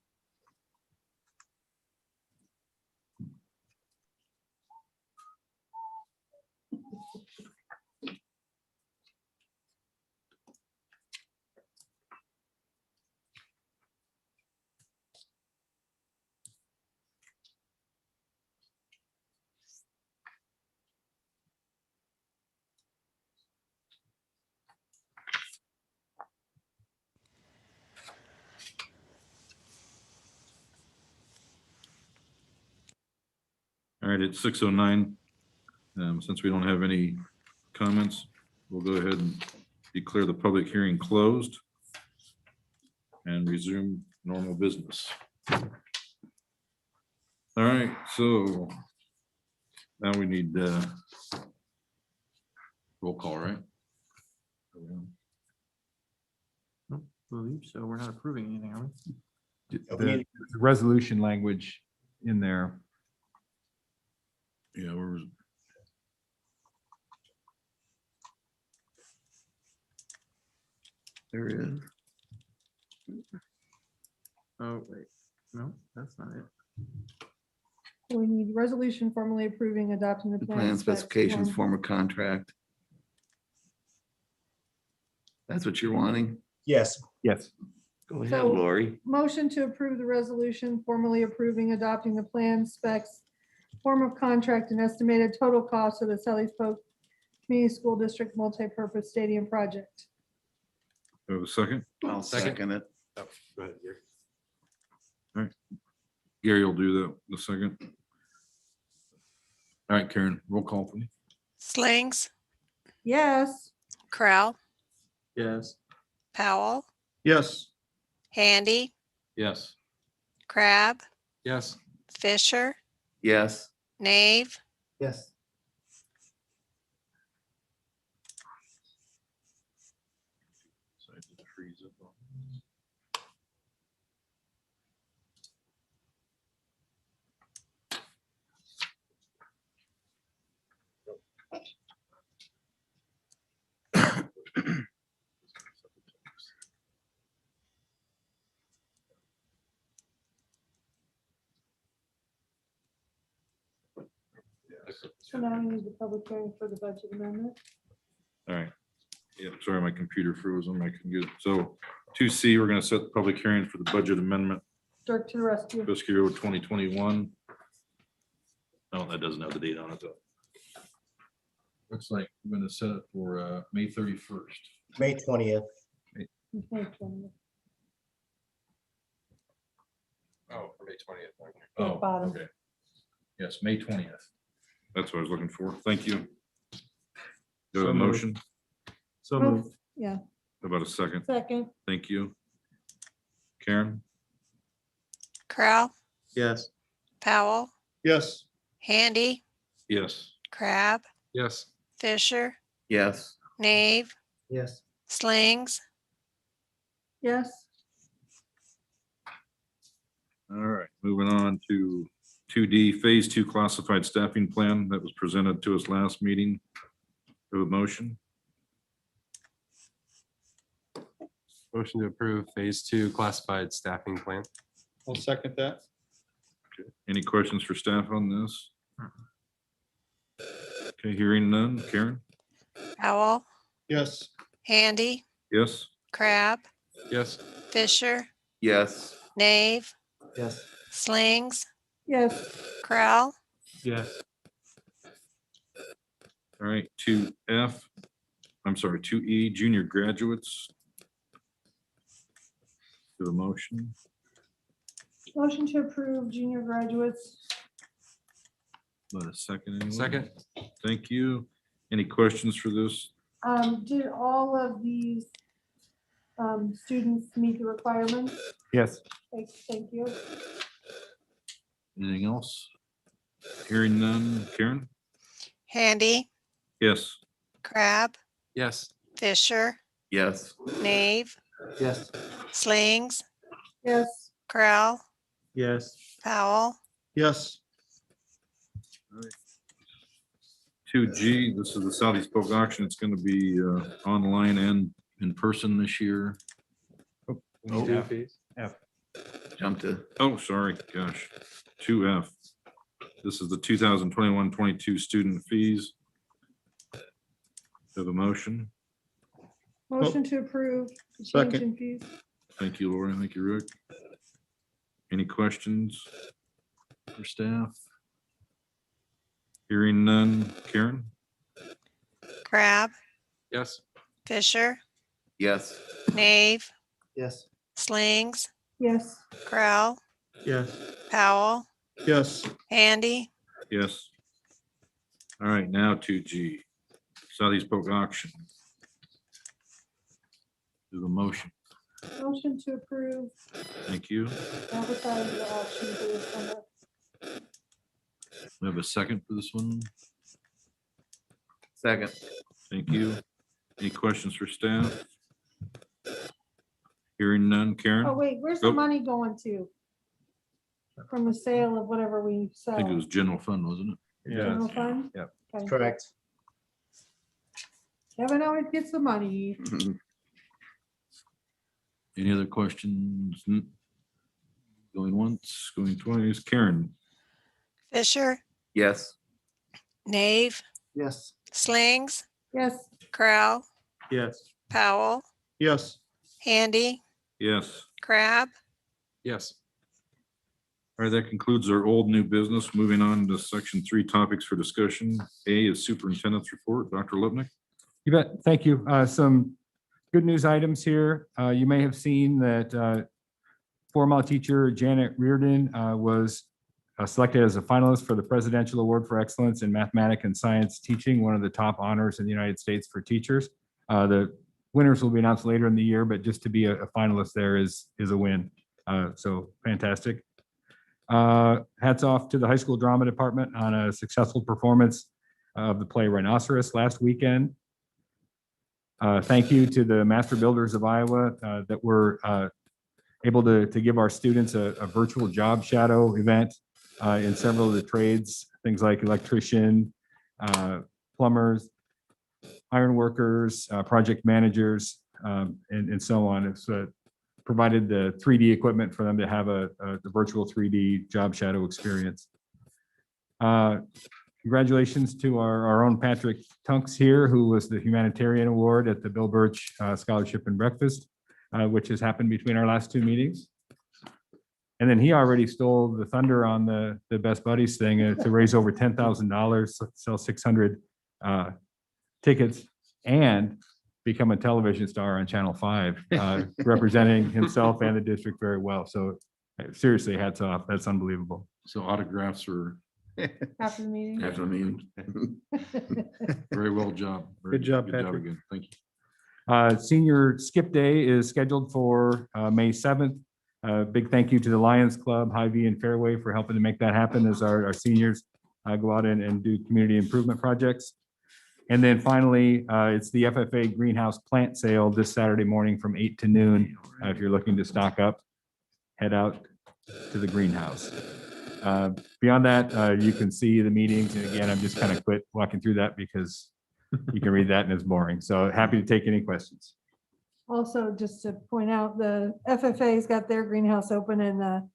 All right, it's 6:09. Since we don't have any comments, we'll go ahead and declare the public hearing closed and resume normal business. All right, so now we need roll call, right? I believe so. We're not approving anything, are we? The resolution language in there. Yeah, we're There is. Oh, wait, no, that's not it. We need resolution formally approving, adopting the The plan. plan specs, specifications, form- form of contract. That's what you're wanting? Yes, Yes. Go ahead, So- Lori. Motion to approve the resolution formally approving, adopting the plan specs, form of contract and estimated total cost of the Sally's Polk Community School District Multipurpose Stadium Project. Do I have a second? I'll second it. Oh, go ahead, Gary. Gary will do the second. All right, Karen, roll call please. Slings, Yes. Crowell, Yes. Powell, Yes. Handy, Yes. Crab, Yes. Fisher, Yes. Nave, Yes. So now we need the public hearing for the budget amendment. All right. Yeah, sorry, my computer froze on my computer. So 2C, we're gonna set the public hearing for the budget amendment Dirk to the rescue. fiscal year 2021. Oh, that doesn't have the date on it though. Looks like we're gonna set it for May 31st. May 20th. Oh, for May 20th. Oh, bottom. okay. Yes, May 20th. That's what I was looking for. Thank you. Do I have a So moved. motion? So Oh, moved. Yeah, How about a second? second. Thank you. Karen? Crowell, Yes. Powell, Yes. Handy, Yes. Crab, Yes. Fisher, Yes. Nave, Yes. Slings, Yes. All right, moving on to 2D, Phase 2 Classified Staffing Plan that was presented to us last meeting. Do a motion? Motion to approve phase 2 classified staffing plan. I'll second that. Any questions for staff on this? Okay, hearing none. Karen? Powell, Yes. Handy, Yes? Crab, Yes. Fisher, Yes. Nave, Yes. Slings, Yes. Crowell, Yes. All right, 2F, I'm sorry, 2E, Junior Graduates. Do a motion? Motion to approve junior graduates. Let a second. anyone? Second. Thank you. Any questions for this? Did all of these students meet the requirements? Yes. Thank you. Anything else? Hearing none. Karen? Handy, Yes. Crab, Yes. Fisher, Yes. Nave, Yes. Slings, Yes. Crowell, Yes. Powell, Yes. 2G, this is the Southeast Polk auction. It's going to be online and in person this year. Jump to, Oh, sorry, gosh. 2F. This is the 2021-22 student fees. Have a motion. Motion to approve. the change Second. in fees. Thank you, Laura. Thank you, Rick. Any questions for staff? Hearing none. Karen? Crab, Yes. Fisher, yes. Nave, Yes. Slings, Yes. Crowell, Yes. Powell, Yes. Handy, Yes. All right, now 2G, Southeast Polk auction. Do the motion. Motion to approve Thank you. advertise the auction for this summer. We have a second for this one. Second. Thank you. Any questions for staff? Hearing none. Karen? Oh, wait, where's the Nope. money going to? From the sale of whatever we I think it sell? was general fund, wasn't it? General fund? Yep. Okay. Correct. Kevin always gets the money. Any other questions? Going once, going twice. Karen? Fisher, Yes. Nave, Yes. Slings, Yes. Crowell, Yes. Powell, Yes. Handy, Yes. Crab, Yes. All right, that concludes our old new business. Moving on to section 3, topics for discussion. A is superintendent's report. Dr. Lipnick? You bet. Thank you. Some good news items here. You may have seen that former teacher Janet Reardon was selected as a finalist for the Presidential Award for Excellence in Mathematics and Science Teaching, one of the top honors in the United States for teachers. The winners will be announced later in the year, but just to be a finalist there is a win. So fantastic. Hats off to the high school drama department on a successful performance of the play Rhinoceros last weekend. Thank you to the Master Builders of Iowa that were able to give our students a virtual job shadow event in several of the trades, things like electrician, plumbers, iron workers, project managers, and so on. It's provided the 3D equipment for them to have the virtual 3D job shadow experience. Congratulations to our own Patrick Tunks here, who was the humanitarian award at the Bill Birch Scholarship and Breakfast, which has happened between our last 2 meetings. And then he already stole the thunder on the Best Buddies thing to raise over $10,000, sell 600 tickets, and become a television star on Channel 5, representing himself and the district very well. So seriously, hats off. That's unbelievable. So autographs are After the meeting. After the meeting. very well job. Good job, Patrick. Again. Thank you. Senior Skip Day is scheduled for May 7th. Big thank you to the Lions Club, Hy-Vee and Fairway for helping to make that happen as our seniors go out and do community improvement projects. And then finally, it's the FFA Greenhouse Plant Sale this Saturday morning from 8 to noon. If you're looking to stock up, head out to the greenhouse. Beyond that, you can see the meetings. And again, I'm just kind of quit walking through that because you can read that and it's boring. So happy to take any questions. Also, just to point out, the FFA's got their greenhouse open and the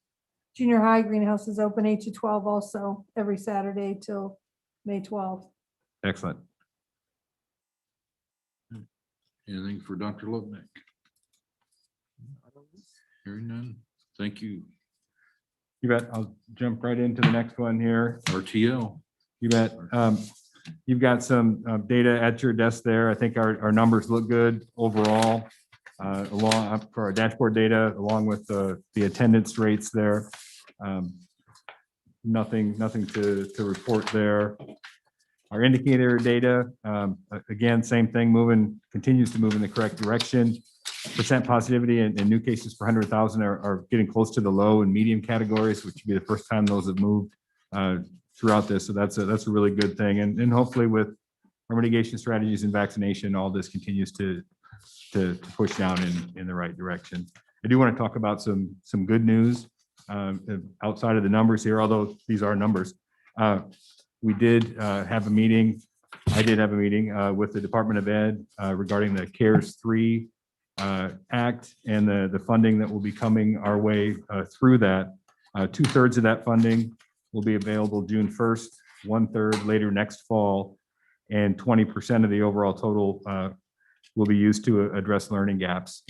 junior high greenhouse is open 8 to 12 also every Saturday till May 12th. Excellent. Anything for Dr. Lipnick? Hearing none. Thank you. You bet. I'll jump right into the next one here. RTL. You bet. You've got some data at your desk there. I think our numbers look good overall, along for our dashboard data, along with the attendance rates there. Nothing to report there. Our indicator data, again, same thing, continues to move in the correct direction. Percent positivity and new cases per 100,000 are getting close to the low and medium categories, which would be the first time those have moved throughout this. So that's a really good thing. And hopefully with our mitigation strategies and vaccination, all this continues to push down in the right direction. I do want to talk about some good news outside of the numbers here, although these are numbers. We did have a meeting. I did have a meeting with the Department of Ed regarding the CARES 3 Act and the funding that will be coming our way through that. 2/3 of that funding will be available June 1st, 1/3 later next fall, and 20% of the overall total will be used to address learning gaps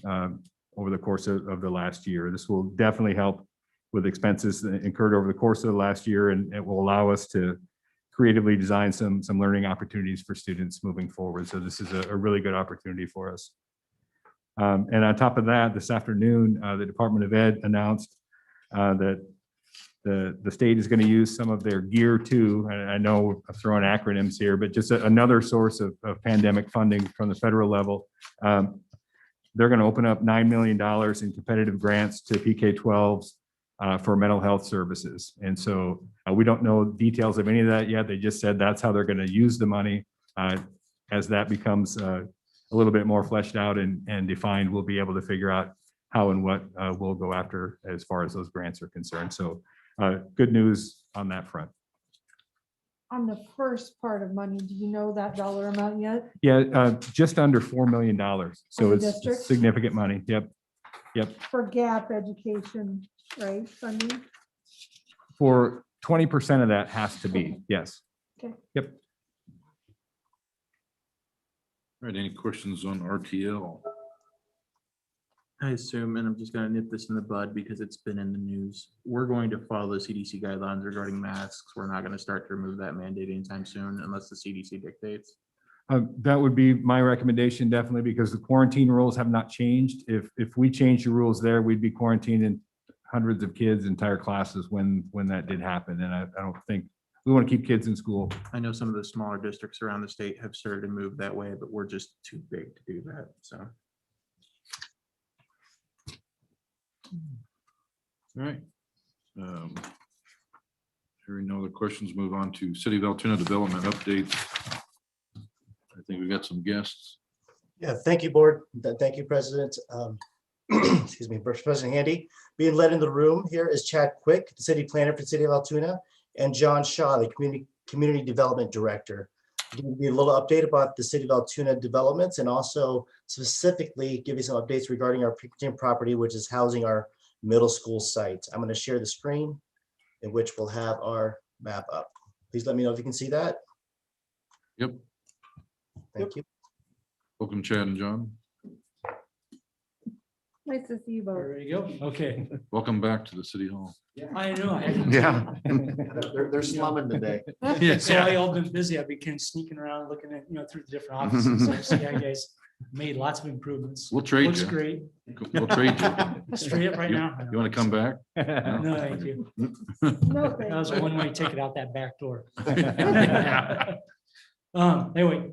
over the course of the last year. This will definitely help with expenses incurred over the course of the last year, and it will allow us to creatively design some learning opportunities for students moving forward. So this is a really good opportunity for us. And on top of that, this afternoon, the Department of Ed announced that the state is going to use some of their Gear 2. And I know I'm throwing acronyms here, but just another source of pandemic funding from the federal level. They're going to open up $9 million in competitive grants to PK-12s for mental health services. And so we don't know details of any of that yet. They just said that's how they're going to use the money. As that becomes a little bit more fleshed out and defined, we'll be able to figure out how and what we'll go after as far as those grants are concerned. So good news on that front. On the first part of money, do you know that dollar amount yet? Yeah, just under $4 million. So the it's district? significant money. Yep. Yep. For gap education, right, funding? For 20% of that has to be, yes. Okay. Yep. All right, any questions on RTL? I assume, and I'm just gonna nip this in the bud because it's been in the news. We're going to follow the CDC guidelines regarding masks. We're not gonna start to remove that mandate anytime soon unless the CDC dictates. That would be my recommendation, definitely, because the quarantine rules have not changed. If we change the rules there, we'd be quarantining hundreds of kids, entire classes when that did happen. And I don't think, we want to keep kids in school. I know some of the smaller districts around the state have started to move that way, but we're just too big to do that, so. All right. Hearing no other questions, move on to City of Altoona development updates. I think we got some guests. Yeah, thank you, board. Thank you, President. Excuse me, President Handy. Being led in the room here is Chad Quick, the city planner for the City of Altoona, and John Shaw, the community development director. Give you a little update about the City of Altoona developments and also specifically give you some updates regarding our Pinkerton property, which is housing our middle school site. I'm going to share the screen in which we'll have our map up. Please let me know if you can see that. Yep. Thank you. Welcome, Chad and John. Nice to see you both. There you go. Okay. Welcome back to the City Hall. I know. I haven't- Yeah. They're slumming today. So I all been busy. I've been kind of sneaking around, looking at, through the different offices. I see you guys made lots of improvements. We'll trade Looks you. great. We'll trade you. Straight up right now. You want to come back? No, thank you. No, That was a one-way ticket out that back door. thank Anyway,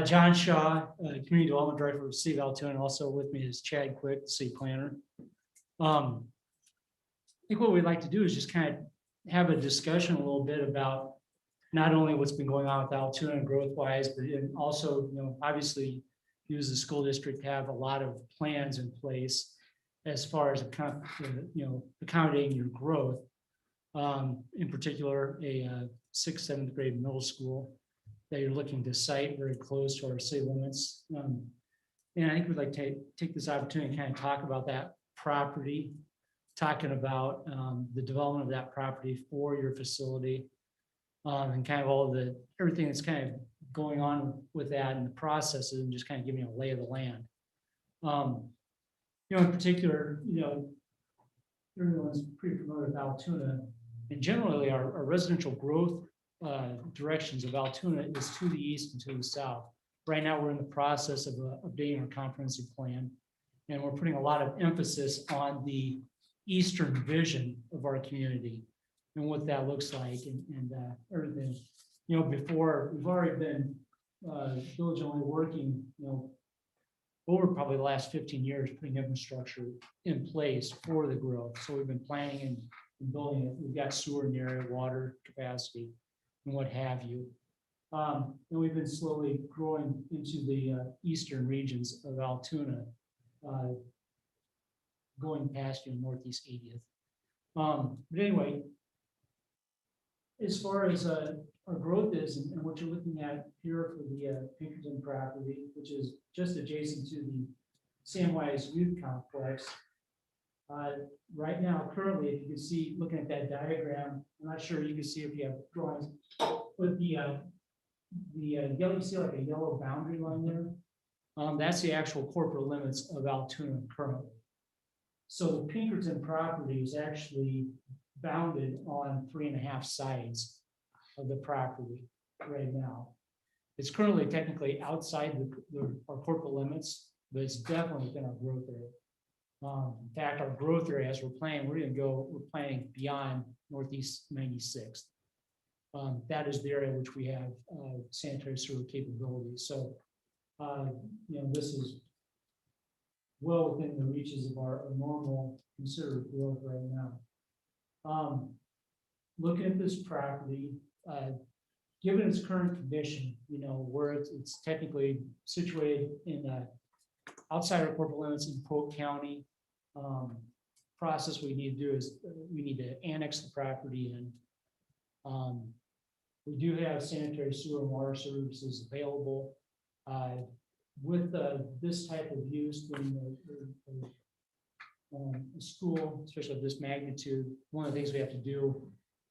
John Shaw, Community Development Director for City of Altoona, also with me is Chad Quick, the city planner. I think what we'd like to do is just kind of have a discussion a little bit about not only what's been going on with Altoona growth wise, but also, obviously you as the school district have a lot of plans in place as far as, accommodating your growth. In particular, a 6th, 7th grade middle school that you're looking to site very close to our city limits. And I think we'd like to take this opportunity to kind of talk about that property, talking about the development of that property for your facility, and kind of everything that's kind of going on with that and the processes, and just kind of giving you a lay of the land. In particular, everyone's pretty familiar with Altoona, and generally our residential growth directions of Altoona is to the east and to the south. Right now, we're in the process of updating our comprehensive plan, and we're putting a lot of emphasis on the eastern vision of our community and what that looks like and everything. Before we've already been diligently working, over probably the last 15 years, putting infrastructure in place for the growth. So we've been planning and building it. We've got sewer in the area, water capacity, and what have you. And we've been slowly growing into the eastern regions of Altoona, going past Northeast 80th. But anyway, as far as our growth is and what you're looking at here for the Pinkerton property, which is just adjacent to the Samwise Youth Complex. Right now, currently, if you can see, looking at that diagram, I'm not sure you can see if you have drawings, but the yellow, you see like a yellow boundary line there. That's the actual corporate limits of Altoona currently. So the Pinkerton property is actually bounded on 3.5 sides of the property right now. It's currently technically outside our corporate limits, but it's definitely within our growth area. In fact, our growth area, as we're planning beyond Northeast 96th. That is the area which we have sanitary sewer capabilities. So, this is well within the reaches of our normal considered growth right now. Looking at this property, given its current condition, where it's technically situated in outside our corporate limits in Polk County, process we need to do is we need to annex the property in. We do have sanitary sewer and water services available. With this type of use, during the a school, especially of this magnitude, one of the things we have to do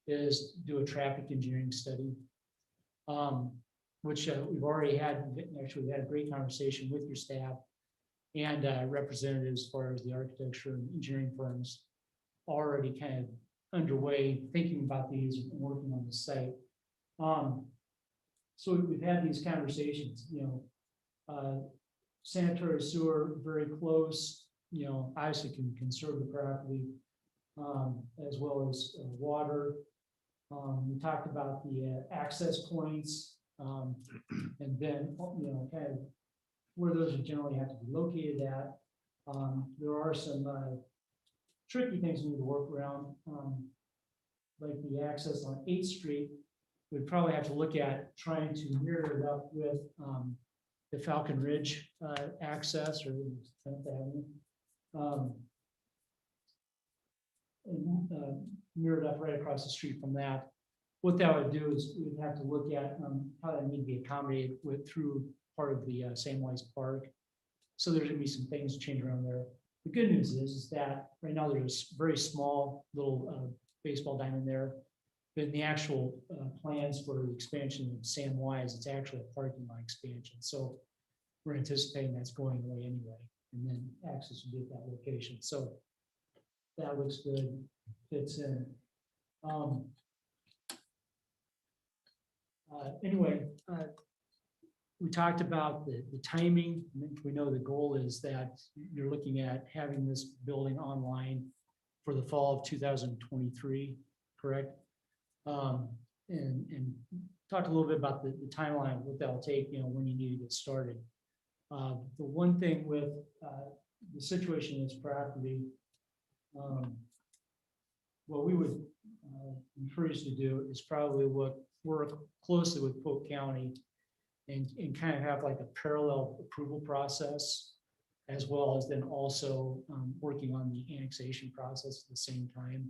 is do a traffic engineering study. Which we've already had, actually, we had a great conversation with your staff and representatives as far as the architecture and engineering firms already kind of underway, thinking about these and working on the site. So we've had these conversations, sanitary sewer very close, obviously can conserve the property, as well as water. We talked about the access points, and then, kind of where those would generally have to be located at. There are some tricky things we need to work around, like the access on 8th Street. We'd probably have to look at trying to mirror it up with the Falcon Ridge access or 10th Avenue. And mirror it up right across the street from that. What that would do is we'd have to look at how that need to be accommodated through part of the Samwise Park. So there's gonna be some things to change around there. The good news is that right now there's a very small little baseball diamond there. But in the actual plans for the expansion of Samwise, it's actually a parking lot expansion. So we're anticipating that's going away anyway, and then access will be at that location. So that looks good, fits in. Anyway, we talked about the timing. We know the goal is that you're looking at having this building online for the fall of 2023, correct? And talk a little bit about the timeline, what that'll take, when you need to get started. The one thing with the situation in this property, what we would encourage to do is probably work closely with Polk County and kind of have like a parallel approval process, as well as then also working on the annexation process at the same time.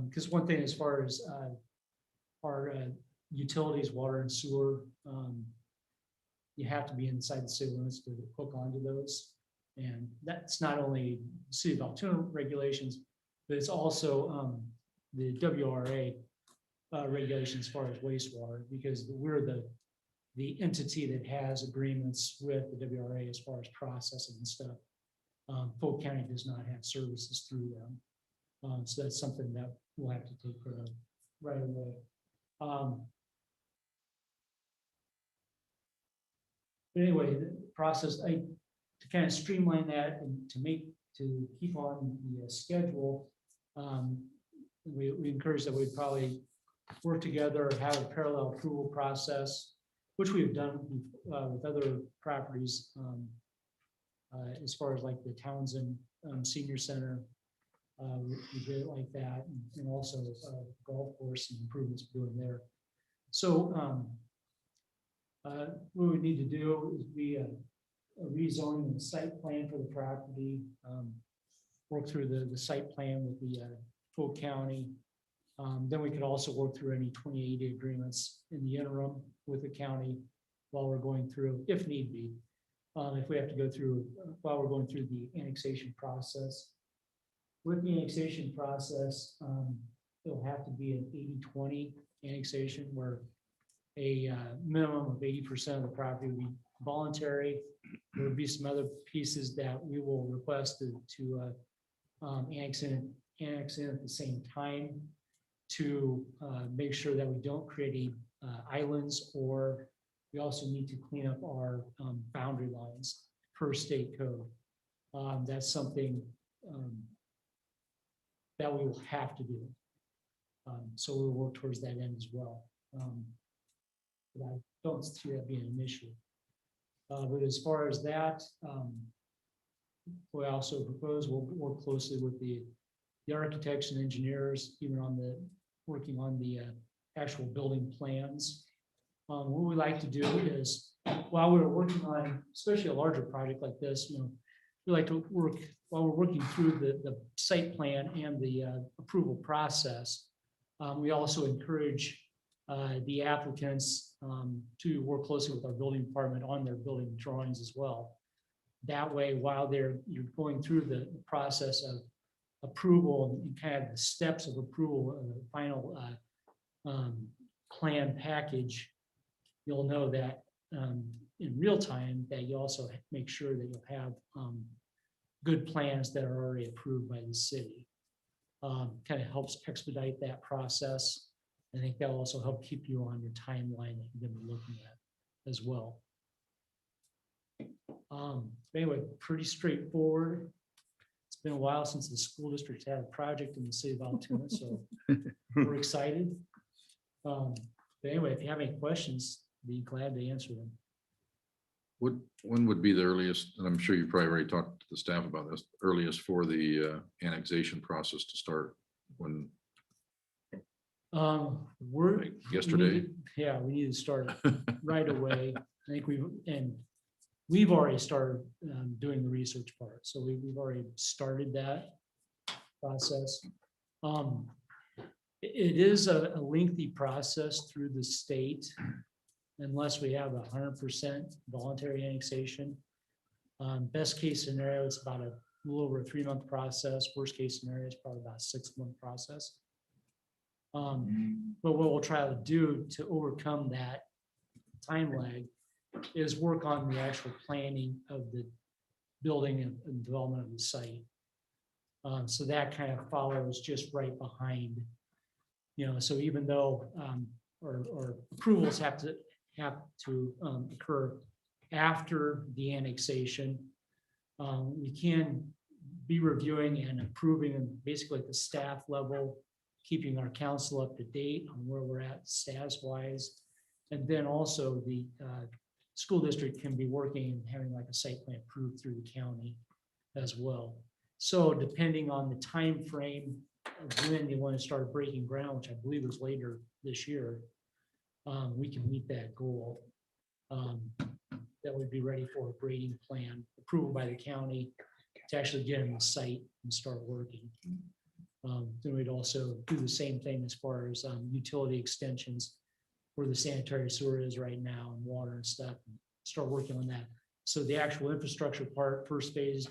Because one thing as far as our utilities, water and sewer, you have to be inside the city limits to hook onto those. And that's not only city of Altoona regulations, but it's also the WRA regulations as far as wastewater, because we're the entity that has agreements with the WRA as far as processing and stuff. Polk County does not have services through them. So that's something that we'll have to take care of right away. But anyway, the process, to kind of streamline that and to keep on the schedule, we encourage that we'd probably work together, have a parallel approval process, which we've done with other properties, as far as like the Townsend Senior Center. We did it like that, and also golf course and improvements we're doing there. So what we need to do is be a rezoning and site plan for the property, work through the site plan with the Polk County. Then we could also work through any 2080 agreements in the interim with the county while we're going through, if need be, if we have to go through, while we're going through the annexation process. With the annexation process, it'll have to be an 80-20 annexation where a minimum of 80% of the property will be voluntary. There will be some other pieces that we will request to annex in at the same time to make sure that we don't create any islands, or we also need to clean up our boundary lines per state code. That's something that we will have to do. So we'll work towards that end as well. But I don't see that being an issue. But as far as that, we also propose we'll work closely with the architects and engineers, even on working on the actual building plans. What we like to do is, while we're working on, especially a larger project like this, we like to work while we're working through the site plan and the approval process. We also encourage the applicants to work closely with our building department on their building drawings as well. that way, while you're going through the process of approval and kind of the steps of approval of the final plan package, you'll know that in real time, that you also make sure that you'll have good plans that are already approved by the city. Kind of helps expedite that process. I think that'll also help keep you on your timeline that you're gonna be looking at as well. Anyway, pretty straightforward. It's been a while since the school district had a project in the city of Altoona, so we're excited. But anyway, if you have any questions, be glad to answer them. When would be the earliest, and I'm sure you probably already talked to the staff about this, earliest for the annexation process to start? When? We're Yesterday? We need to start right away. I think we've already started doing the research part, so we've already started that process. It is a lengthy process through the state, unless we have 100% voluntary annexation. Best case scenario, it's about a little over a 3-month process. Worst case scenario is probably about a 6-month process. But what we'll try to do to overcome that time lag is work on the actual planning of the building and development of the site. So that kind of follows just right behind, so even though or approvals have to occur after the annexation, we can be reviewing and approving and basically at the staff level, keeping our council up to date on where we're at status wise. And then also the school district can be working and having like a site plan approved through the county as well. So depending on the time frame of when you want to start breaking ground, which I believe is later this year, we can meet that goal. That would be ready for a grading plan approval by the county to actually get in the site and start working. Then we'd also do the same thing as far as utility extensions where the sanitary sewer is right now and water and stuff, and start working on that. So the actual infrastructure part, first phase,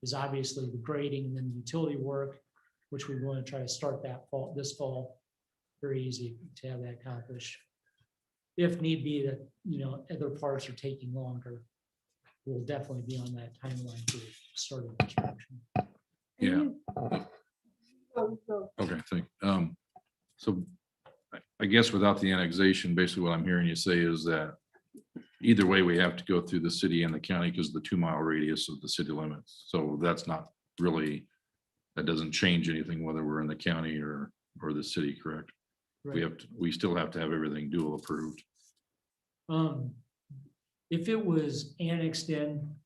is obviously the grading and then the utility work, which we want to try to start this fall. Very easy to have that accomplished. If need be that, other parts are taking longer, we'll definitely be on that timeline for starting construction. Yeah. Okay, thank. So I guess without the annexation, basically what I'm hearing you say is that either way, we have to go through the city and the county because of the 2-mile radius of the city limits. So that's not really, that doesn't change anything whether we're in the county or the city, correct? Right. We still have to have everything dual approved. If it was annexed in,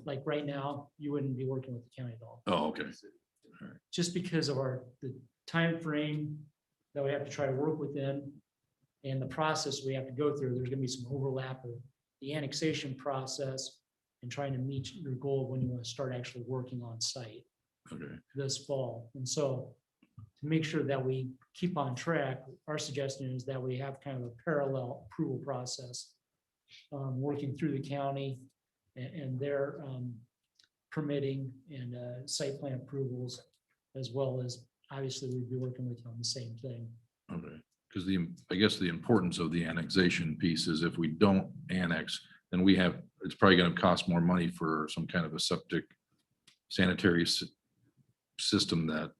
like right now, you wouldn't be working with the county at all. Oh, okay. Just because of the time frame that we have to try to work within and the process we have to go through, there's gonna be some overlap of the annexation process and trying to meet your goal when you want to start actually working on site this fall. And so to make sure that we keep on track, our suggestion is that we have kind of a parallel approval process, working through the county and their permitting and site plan approvals, as well as obviously we'd be working with you on the same thing. Okay, because I guess the importance of the annexation piece is if we don't annex, then it's probably going to cost more money for some kind of a septic sanitary system that.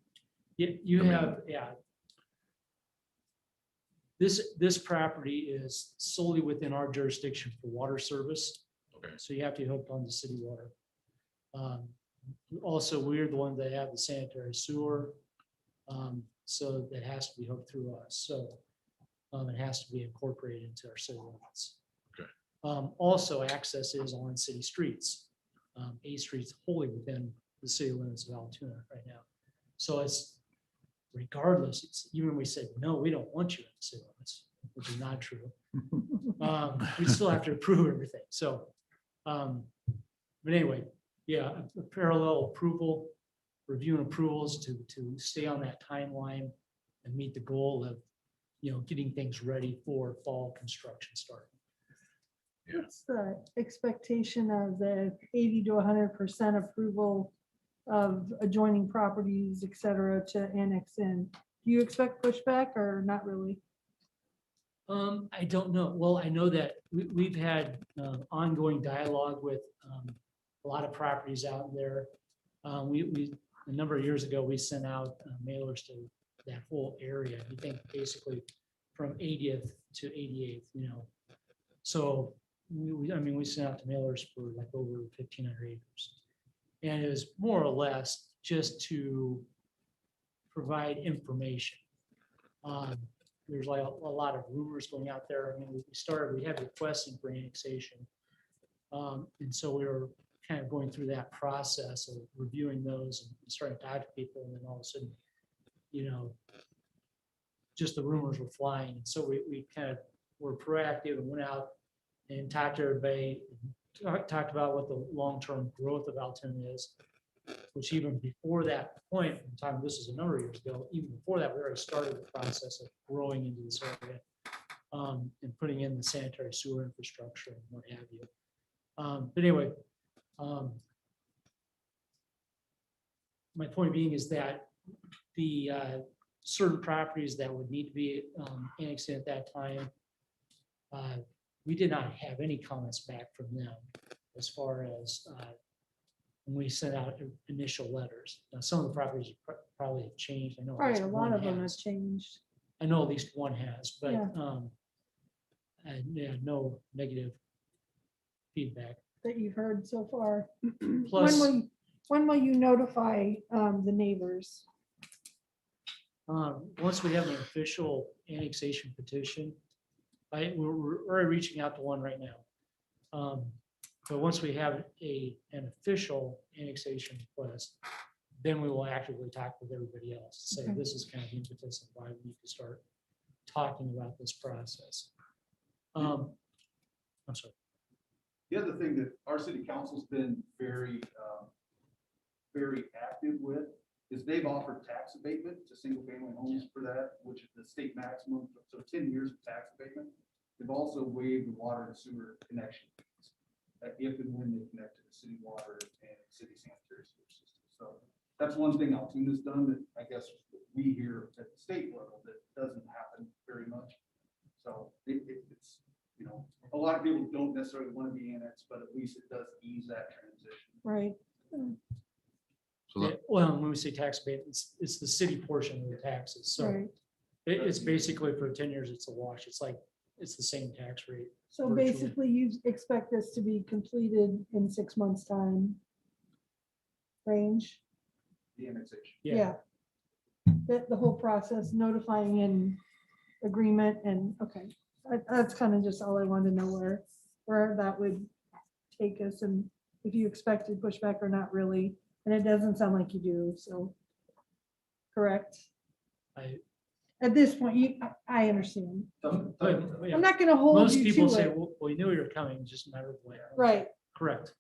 This property is solely within our jurisdiction for water service. Okay. So you have to be hooked on the city water. Also, we're the ones that have the sanitary sewer. So that has to be hooked through us. So it has to be incorporated into our city limits. Okay. Also, access is on city streets. A Street's wholly within the city limits of Altoona right now. So it's regardless, even when we said, no, we don't want you in the city limits, which is not true. We still have to approve everything. So, but anyway, yeah, a parallel approval, review and approvals to stay on that timeline and meet the goal of, getting things ready for fall construction start. What's the expectation of the 80 to 100% approval of adjoining properties, et cetera, to annex in? Do you expect pushback or not really? I don't know. Well, I know that we've had ongoing dialogue with a lot of properties out there. A number of years ago, we sent out mailers to that whole area. I think basically from 80th to 88th, you know. So we sent out to mailers for like over 1,500 acres. And it was more or less just to provide information. There's like a lot of rumors going out there. I mean, we had requesting for annexation. And so we were kind of going through that process of reviewing those and starting to talk to people. And then all of a sudden, you know, just the rumors were flying. And so we kind of were proactive and went out and talked to everybody, talked about what the long-term growth of Altoona is, which even before that point in time, this is a number of years ago, even before that, we already started the process of growing into this area and putting in the sanitary sewer infrastructure and what have you. But anyway, my point being is that the certain properties that would need to be annexed in at that time, we did not have any comments back from them as far as when we sent out initial letters. Now, some of the properties probably have changed. I know at Right, least a one lot of them have has. changed. I know at least one has, but Yeah. yeah, no negative feedback. That you've heard so far. Plus, When will you notify the neighbors? once we have an official annexation petition, we're already reaching out to one right now. But once we have an official annexation request, then we will actively talk with everybody else, say Okay. this is kind of the impetus of why we need to start talking about this process. I'm sorry. The other thing that our city council's been very active with is they've offered tax abatement to single family homes for that, which is the state maximum, so 10 years of tax abatement. They've also waived the water and sewer connection fees, if and when they connect to the city water and city sanitary sewer system. So that's one thing Altoona's done that I guess we hear at the state level that doesn't happen very much. So it's, you know, a lot of people don't necessarily want to be annexed, but at least it does ease that transition. Right. So Yeah, well, when we say tax abatement, it's the city portion of the taxes. So Right. it's basically for 10 years, it's a wash. It's like, it's the same tax rate. So virtually. basically you expect this to be completed in 6 months' time range? The annexation. Yeah. The whole process, notifying and agreement and, okay. That's kind of just all I wanted to know where that would take us and if you expected pushback or not really. And it doesn't sound like you do, so. Correct? At this point, I understand. But, yeah, I'm not gonna hold most you people to say, it. well, we knew you were coming, just a matter of when. Right. Correct.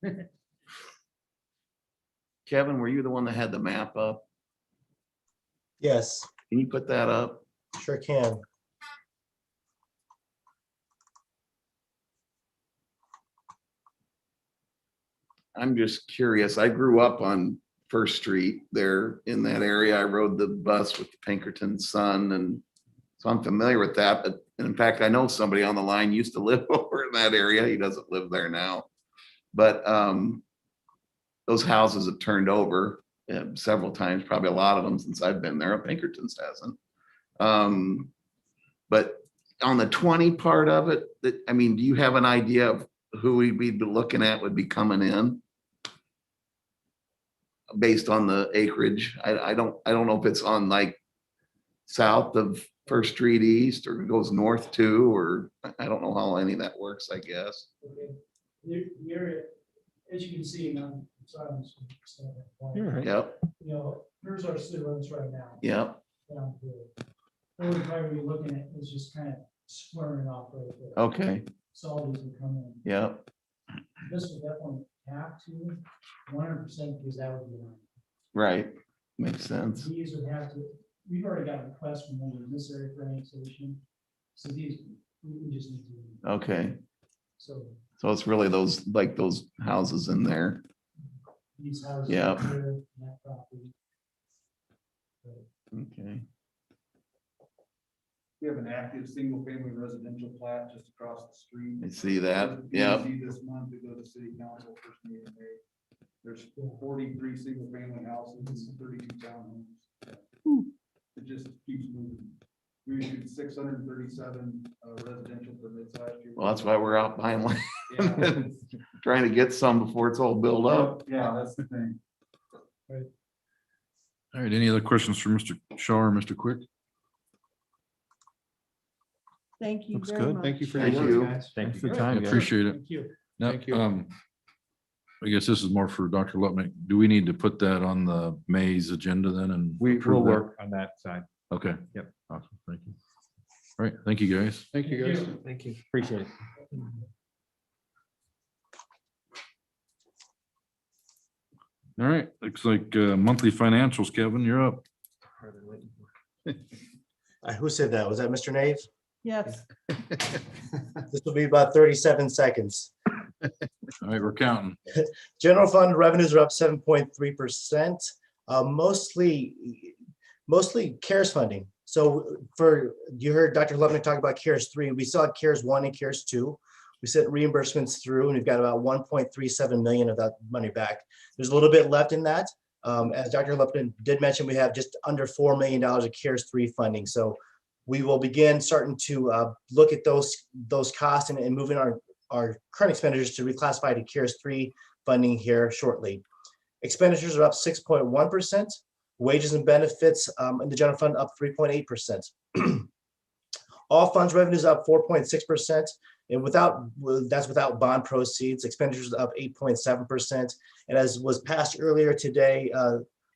Kevin, were you the one that had the map up? Yes, Can you put that up? sure can. I'm just curious. I grew up on First Street there in that area. I rode the bus with the Pinkerton Sun, and so I'm familiar with that. But in fact, I know somebody on the line used to live over in that area. He doesn't live there now. But those houses have turned over several times, probably a lot of them since I've been there. Pinkerton's hasn't. But on the 20 part of it, I mean, do you have an idea of who we'd be looking at would be coming in? Based on the acreage, I don't know if it's on like south of First Street East or it goes north too, or I don't know how any of that works, I guess. Okay. The area, as you can see, I'm sorry, I'm just standing at one. You're right. Yep, You know, here's our city limits right now. yep, Down here. What we're probably looking at is just kind of squaring off right there. okay, So all these would come in. yep, This would definitely have to 100% because that would be one. right, makes sense. These would have to, we've already got requests from over in this area for annexation. So these, we just need to. Okay, So So it's really those, like those houses in there. these houses. Yeah. here, and that property. Okay. We have an active single-family residential plat just across the street. I see that. You Yep. see this month to go to city council first meeting in May. There's 43 single-family houses and 32 townhomes. It just keeps moving. We issued 637 residential permits last year. Well, that's why we're out buying land. Yeah. Trying to get some before it's all built up. Yeah, that's the thing. All right, any other questions for Mr. Shaw or Mr. Quick? Thank you Looks very good. much. Thank you for Thank your you. work, guys. Thanks for the I time, guys. appreciate it. Thank you. Now, Thank you. I guess this is more for Dr. Lutnick. Do we need to put that on the May's agenda then and? We will approve that? work on that side. Okay. Yep. Awesome. Thank you. All right, thank you, guys. Thank you, guys. Thank you. Appreciate it. All right, looks like monthly financials, Kevin, you're up. Who said that? Was that Mr. Nave? Yes. This will be about 37 seconds. All right, we're counting. General fund revenues are up 7.3%, mostly CARES funding. So you heard Dr. Lubnick talk about CARES 3. We saw CARES 1 and CARES 2. We sent reimbursements through and we've got about 1.37 million of that money back. There's a little bit left in that. As Dr. Lupton did mention, we have just under $4 million of CARES 3 funding. So we will begin starting to look at those costs and moving our current expenditures to reclassify to CARES 3 funding here shortly. Expenditures are up 6.1%. Wages and benefits in the general fund up 3.8%. All funds revenues up 4.6%. And that's without bond proceeds. Expenditures up 8.7%. And as was passed earlier today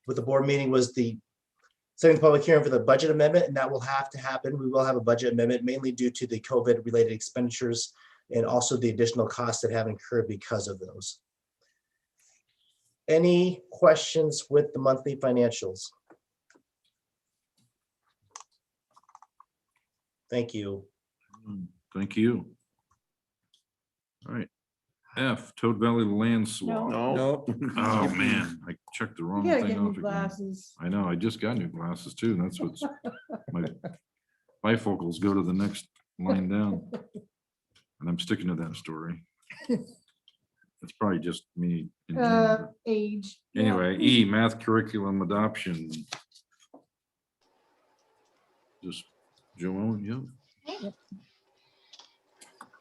with the board meeting was the setting the public hearing for the budget amendment, and that will have to happen. We will have a budget amendment mainly due to the COVID related expenditures and also the additional costs that have incurred because of those. Any questions with the monthly financials? Thank you. Thank you. All right. F, Toad Valley Land Swap. No. Oh, man, I checked the You wrong gotta thing get new off again. glasses. I know, I just got new glasses too, and that's what's, my bifocals go to the next line down. And I'm sticking to that story. It's probably just me. in general. Age. Yeah. Anyway, E, math curriculum adoption. Just Joanne, yeah.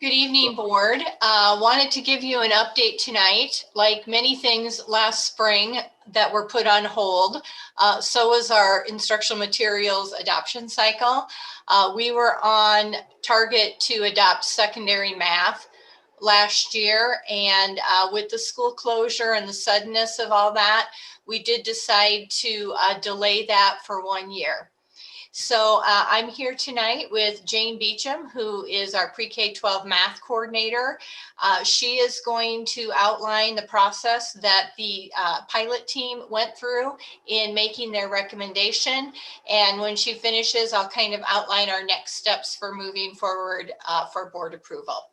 Good evening, board. Wanted to give you an update tonight. Like many things last spring that were put on hold, so was our instructional materials adoption cycle. We were on target to adopt secondary math last year, and with the school closure and the suddenness of all that, we did decide to delay that for 1 year. So I'm here tonight with Jane Beecham, who is our pre-K-12 math coordinator. She is going to outline the process that the pilot team went through in making their recommendation. And when she finishes, I'll kind of outline our next steps for moving forward for board approval.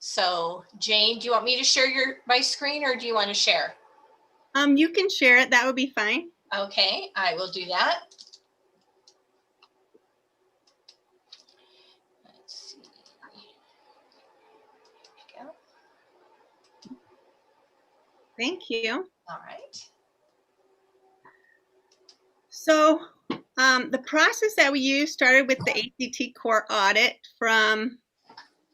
So Jane, do you want me to share my screen or do you want to share? You can share it. That would be fine. Okay, I will do that. Thank you. All right. So the process that we used started with the ACT core audit from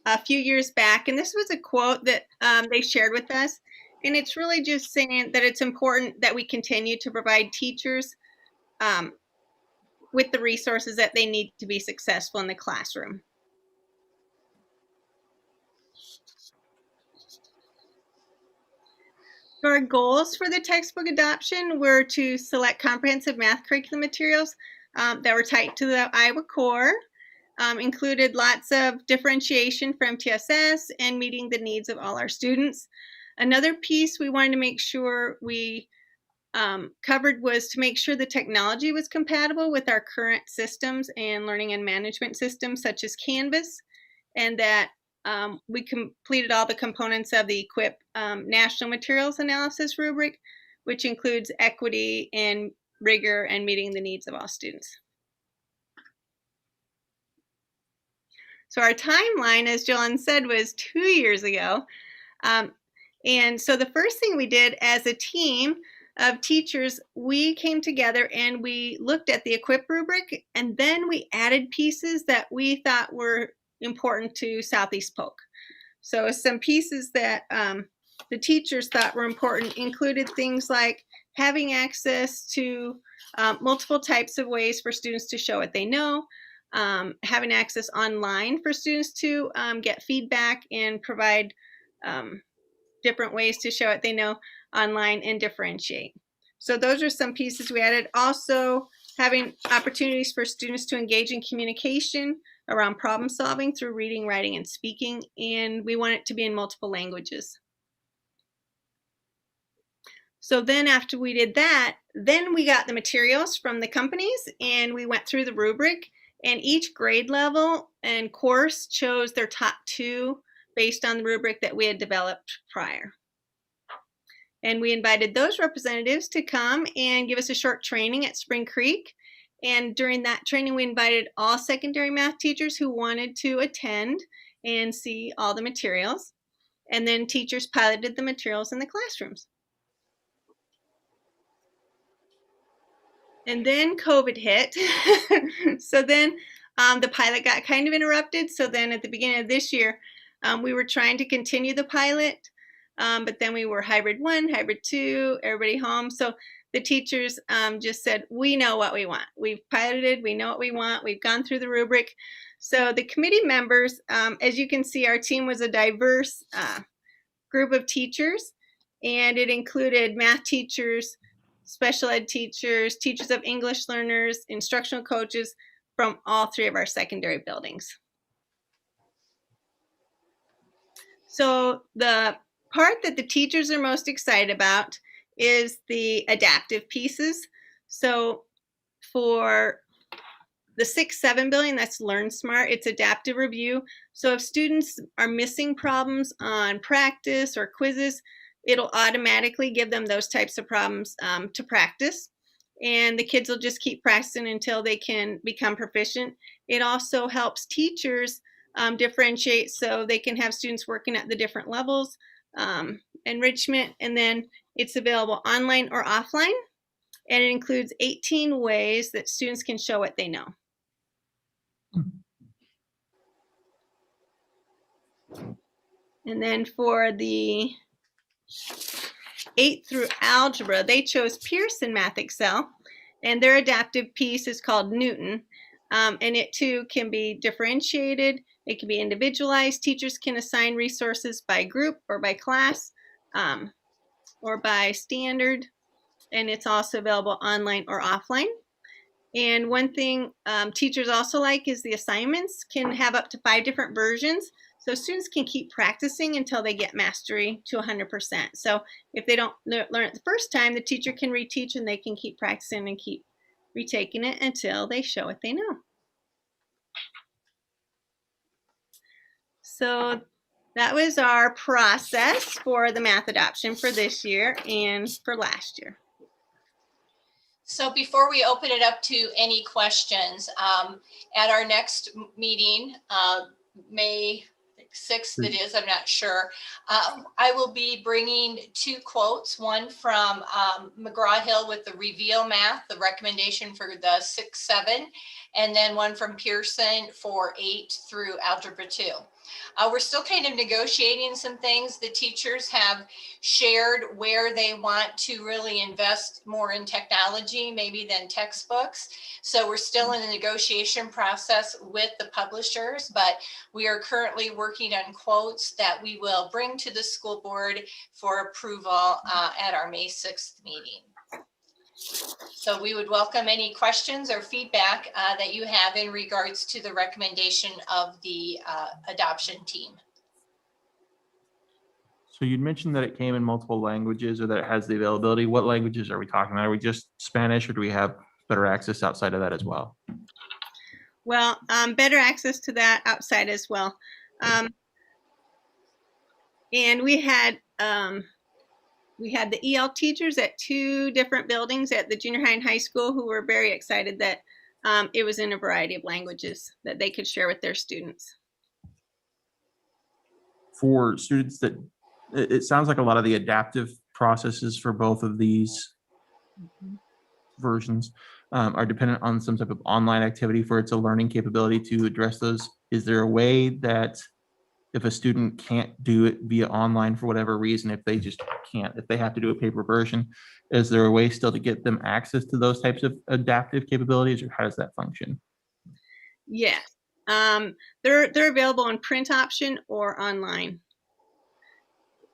a few years back. And this was a quote that they shared with us. And it's really just saying that it's important that we continue to provide teachers with the resources that they need to be successful in the classroom. Our goals for the textbook adoption were to select comprehensive math curriculum materials that were tied to the Iowa core, included lots of differentiation for MTSS and meeting the needs of all our students. Another piece we wanted to make sure we covered was to make sure the technology was compatible with our current systems and learning and management systems such as Canvas, and that we completed all the components of the EQUIP National Materials Analysis rubric, which includes equity and rigor and meeting the needs of all students. So our timeline, as Jolyn said, was 2 years ago. And so the first thing we did as a team of teachers, we came together and we looked at the EQUIP rubric, and then we added pieces that we thought were important to Southeast Polk. So some pieces that the teachers thought were important included things like having access to multiple types of ways for students to show what they know, having access online for students to get feedback and provide different ways to show what they know online and differentiate. So those are some pieces we added. Also, having opportunities for students to engage in communication around problem solving through reading, writing, and speaking, and we want it to be in multiple languages. So then after we did that, then we got the materials from the companies and we went through the rubric, and each grade level and course chose their top 2 based on the rubric that we had developed prior. And we invited those representatives to come and give us a short training at Spring Creek. And during that training, we invited all secondary math teachers who wanted to attend and see all the materials. And then teachers piloted the materials in the classrooms. And then COVID hit. So then the pilot got kind of interrupted. So then at the beginning of this year, we were trying to continue the pilot, but then we were hybrid 1, hybrid 2, everybody home. So the teachers just said, we know what we want. We've piloted, we know what we want. We've gone through the rubric. So the committee members, as you can see, our team was a diverse group of teachers, and it included math teachers, special ed teachers, teachers of English learners, instructional coaches from all 3 of our secondary buildings. So the part that the teachers are most excited about is the adaptive pieces. So for the 6-7 building, that's Learn Smart, it's adaptive review. So if students are missing problems on practice or quizzes, it'll automatically give them those types of problems to practice. And the kids will just keep practicing until they can become proficient. It also helps teachers differentiate so they can have students working at the different levels, enrichment, and then it's available online or offline, and it includes 18 ways that students can show what they know. And then for the 8 through algebra, they chose Pearson Math Excel, and their adaptive piece is called Newton, and it too can be differentiated. It can be individualized. Teachers can assign resources by group or by class or by standard, and it's also available online or offline. And one thing teachers also like is the assignments can have up to 5 different versions, so students can keep practicing until they get mastery to 100%. So if they don't learn it the first time, the teacher can reteach and they can keep practicing and keep retaking it until they show what they know. So that was our process for the math adoption for this year and for last year. So before we open it up to any questions, at our next meeting, May 6th it is, I'm not sure, I will be bringing 2 quotes, one from McGraw-Hill with the Reveal Math, the recommendation for the 6-7, and then one from Pearson for 8 through Algebra 2. We're still kind of negotiating some things. The teachers have shared where they want to really invest more in technology, maybe than textbooks. So we're still in the negotiation process with the publishers, but we are currently working on quotes that we will bring to the school board for approval at our May 6th meeting. So we would welcome any questions or feedback that you have in regards to the recommendation of the adoption team. So you'd mentioned that it came in multiple languages or that it has the availability. What languages are we talking about? Are we just Spanish, or do we have better access outside of that as well? Well, better access to that outside as well. And we had the EL teachers at 2 different buildings at the junior high and high school who were very excited that it was in a variety of languages that they could share with their students. For students that, it sounds like a lot of the adaptive processes for both of these versions are dependent on some type of online activity for its a learning capability to address those. Is there a way that if a student can't do it via online for whatever reason, if they just can't, if they have to do a paper version, is there a way still to get them access to those types of adaptive capabilities, or how does that function? Yes, they're available in print option or online.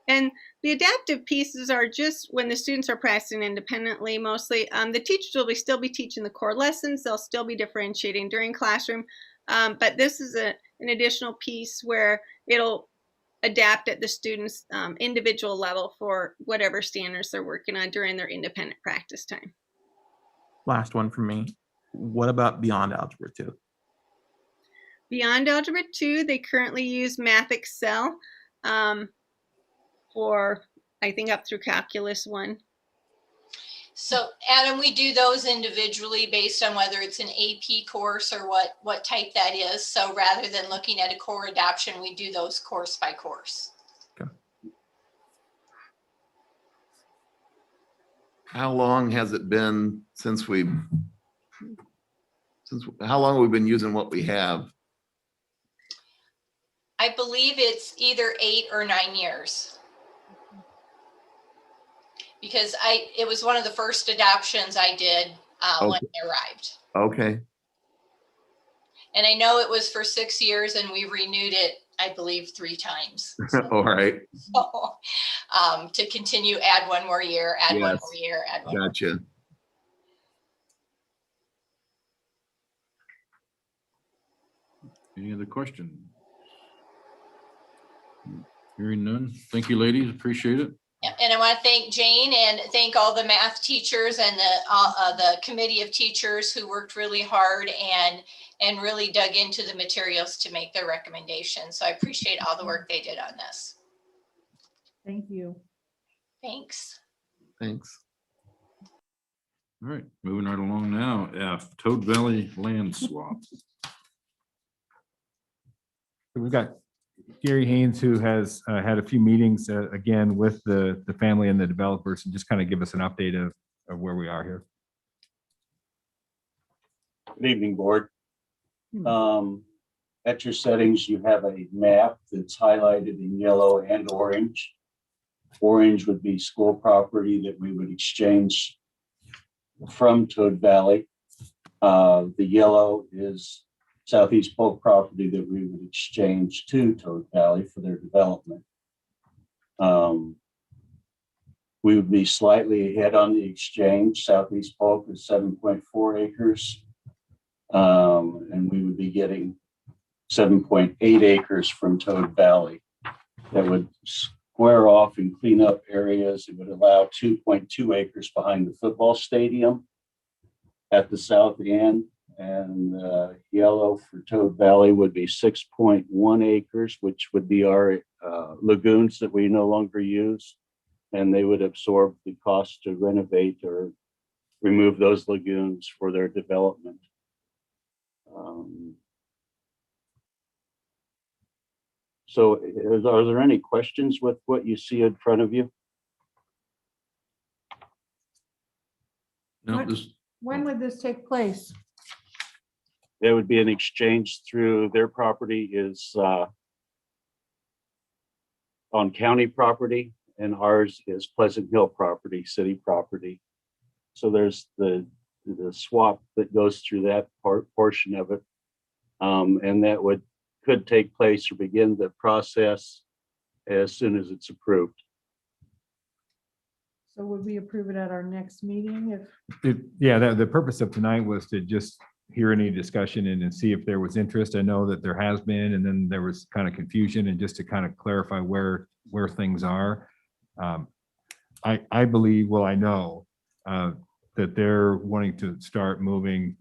And the adaptive pieces are just when the students are practicing independently mostly. The teachers will still be teaching the core lessons. They'll still be differentiating during classroom. But this is an additional piece where it'll adapt at the students' individual level for whatever standards they're working on during their independent practice time. Last one from me. What about beyond Algebra 2? Beyond Algebra 2, they currently use Math Excel for, I think, up through Calculus 1. So Adam, we do those individually based on whether it's an AP course or what type that is. So rather than looking at a core adoption, we do those course by course. Okay. How long has it been since how long have we been using what we have? I believe it's either 8 or 9 years. Because it was one of the first adoptions I did when they arrived. Okay. And I know it was for 6 years and we renewed it, I believe, 3 times. All right. So, to continue, add 1 more year, add 1 more year, add 1 more. Gotcha. Any other questions? Hearing none. Thank you, ladies. Appreciate it. Yeah, and I want to thank Jane and thank all the math teachers and the committee of teachers who worked really hard and really dug into the materials to make their recommendations. So I appreciate all the work they did on this. Thank you. Thanks. Thanks. All right, moving right along now. F, Toad Valley land swap. We've got Gary Haynes, who has had a few meetings again with the family and the developers, and just kind of give us an update of where we are here. Good evening, board. At your settings, you have a map that's highlighted in yellow and orange. Orange would be school property that we would exchange from Toad Valley. The yellow is Southeast Polk property that we would exchange to Toad Valley for their development. We would be slightly ahead on the exchange. Southeast Polk is 7.4 acres. And we would be getting 7.8 acres from Toad Valley. That would square off and clean up areas. It would allow 2.2 acres behind the football stadium at the south end. And yellow for Toad Valley would be 6.1 acres, which would be our lagoons that we no longer use. And they would absorb the cost to renovate or remove those lagoons for their development. So are there any questions with what you see in front of you? No, When would this take place? There would be an exchange through their property is on county property, and ours is Pleasant Hill property, city property. So there's the swap that goes through that portion of it. And that could take place or begin the process as soon as it's approved. So would we approve it at our next meeting if? Yeah, the purpose of tonight was to just hear any discussion and see if there was interest. I know that there has been, and then there was kind of confusion, and just to kind of clarify where things are. I believe, well, I know that they're wanting to start moving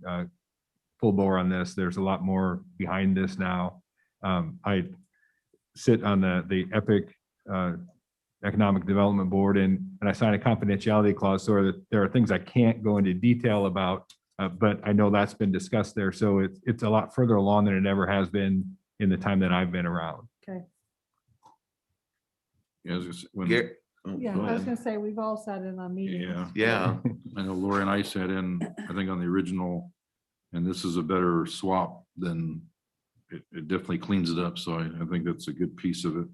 full bore on this. There's a lot more behind this now. I sit on the EPIC Economic Development Board, and I signed a confidentiality clause, so that there are things I can't go into detail about, but I know that's been discussed there, so it's a lot further along than it ever has been in the time that I've been around. Okay. Yeah, I was just- when- Gar- oh, Yeah, go I was ahead. gonna say, we've all sat in on meetings. Yeah. Yeah, I know Lori and I sat in, I think on the original, and this is a better swap than, it definitely cleans it up. So I think that's a good piece of it.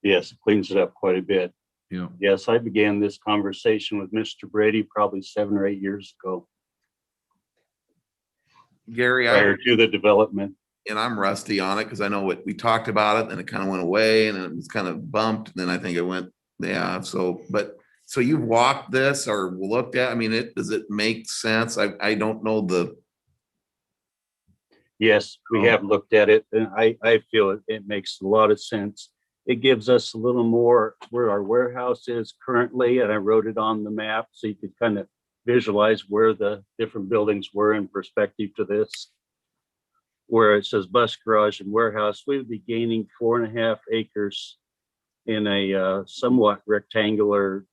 Yes, it cleans it up quite a bit. Yeah. Yes, I began this conversation with Mr. Brady probably 7 or 8 years ago, Gary, prior to the development. and I'm rusty on it because I know what we talked about it, then it kind of went away and it was kind of bumped. And then I think it went, yeah. So, but so you've walked this or looked at, I mean, does it make sense? I don't know Yes, we have looked at it, and I feel it makes a lot of sense. It gives us a little more where our warehouse is currently, and I wrote it on the map so you could kind of visualize where the different buildings were in perspective to this. Where it says bus garage and warehouse, we would be gaining 4.5 acres in a somewhat rectangular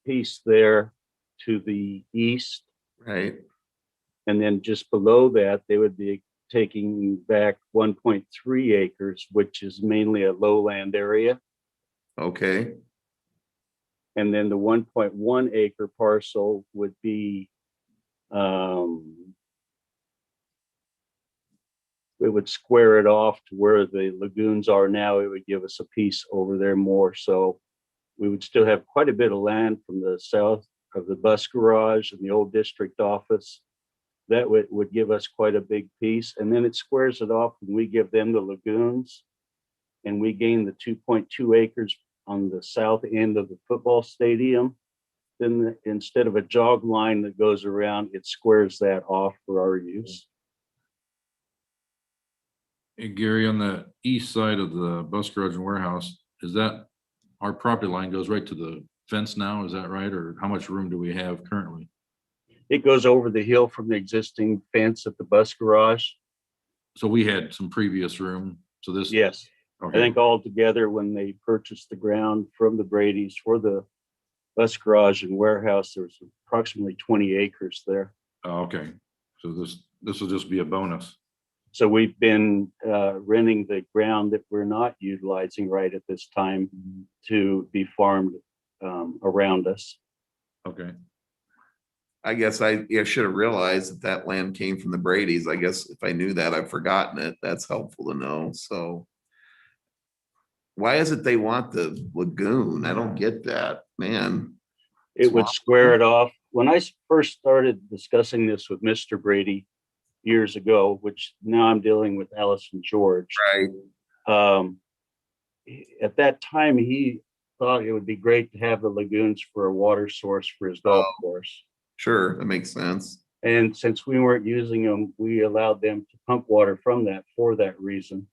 piece there to the east. Right. And then just below that, they would be taking back 1.3 acres, which is mainly a lowland area. Okay. And then the 1.1 acre parcel would be, we would square it off to where the lagoons are now. It would give us a piece over there more. So we would still have quite a bit of land from the south of the bus garage and the old district office. That would give us quite a big piece. And then it squares it off and we give them the lagoons. And we gain the 2.2 acres on the south end of the football stadium. Then instead of a jog line that goes around, it squares that off for our use. Hey, Gary, on the east side of the bus garage and warehouse, is that our property line goes right to the fence now? Is that right? Or how much room do we have currently? It goes over the hill from the existing fence at the bus garage. So we had some previous room. So this. Yes. Okay. I think altogether when they purchased the ground from the Brady's for the bus garage and warehouse, there was approximately 20 acres there. Oh, okay. So this will just be a bonus. So we've been renting the ground that we're not utilizing right at this time to be farmed around us. Okay. I guess I should have realized that land came from the Brady's. I guess if I knew that, I've forgotten it. That's helpful to know. So why is it they want the lagoon? I don't get that, man. It would square it off. When I first started discussing this with Mr. Brady years ago, which now I'm dealing with Allison George. Right. At that time, he thought it would be great to have the lagoons for a water source for his golf course. Sure, that makes sense. And since we weren't using them, we allowed them to pump water from that for that reason.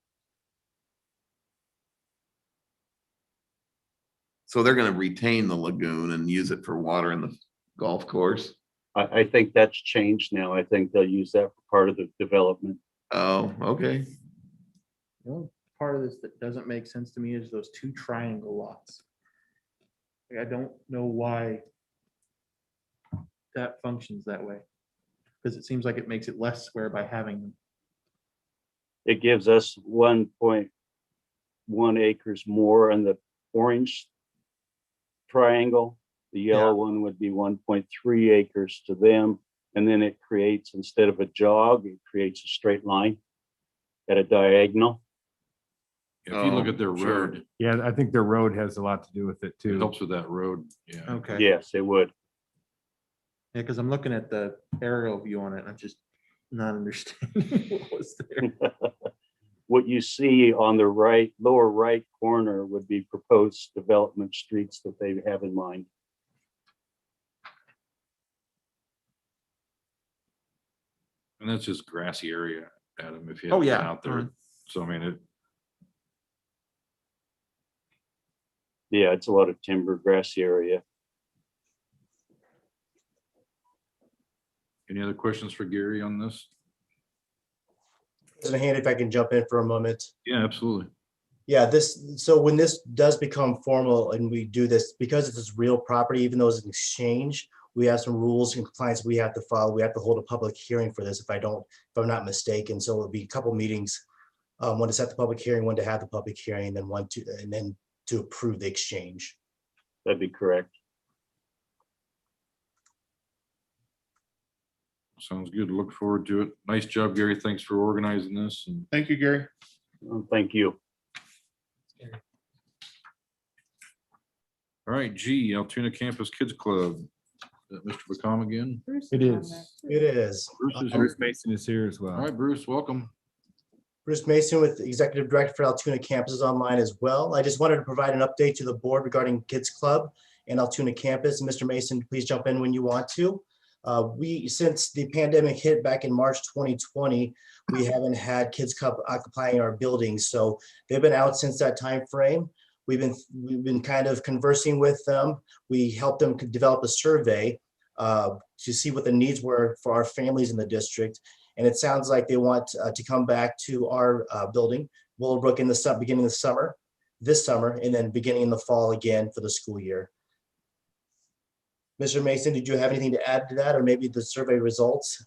So they're going to retain the lagoon and use it for water in the golf course. I think that's changed now. I think they'll use that for part of the development. Oh, okay. The only part of this that doesn't make sense to me is those 2 triangle lots. Like, I don't know why that functions that way. Because it seems like it makes it less square by having them. It gives us 1.1 acres more in the orange triangle. The yellow one would be 1.3 acres to them. And then it creates, instead of a jog, it creates a straight line at a diagonal. If you look at their road, Yeah, I think their road has a lot to do with it it too. helps with that road. Yeah. Okay. Yes, it would. Yeah, because I'm looking at the aerial view on it, and I'm just not understanding what was there. What you see on the right, lower right corner would be proposed development streets that they have in mind. And that's just grassy area, Adam, if you Oh, have been yeah. out there. So I mean, Yeah, it's a lot of timber, grassy area. any other questions for Gary on this? President Hand, if I can jump in for a moment. Yeah, absolutely. Yeah, so when this does become formal and we do this, because it's this real property, even though it's an exchange, we have some rules and compliance we have to follow. We have to hold a public hearing for this if I'm not mistaken. So it'll be a couple meetings, one to set the public hearing, one to have the public hearing, and then to approve the exchange. That'd be correct. Sounds good. Look forward to it. Nice job, Gary. Thanks for organizing this. And Thank you, Gary. Thank you. all right, G, Altoona Campus Kids Club. Mr. Bacom again. It is. It is. Bruce is Bruce here. Mason is here as well. All right, Bruce, welcome. Bruce Mason with the Executive Director for Altoona Campus is online as well. I just wanted to provide an update to the board regarding Kids Club and Altoona Campus. Mr. Mason, please jump in when you want to. Since the pandemic hit back in March 2020, we haven't had Kids Club occupying our buildings. So they've been out since that time frame. We've been kind of conversing with them. We helped them develop a survey to see what the needs were for our families in the district. And it sounds like they want to come back to our building, Willowbrook, in the beginning of the summer, this summer, and then beginning in the fall again for the school year. Mr. Mason, did you have anything to add to that, or maybe the survey results?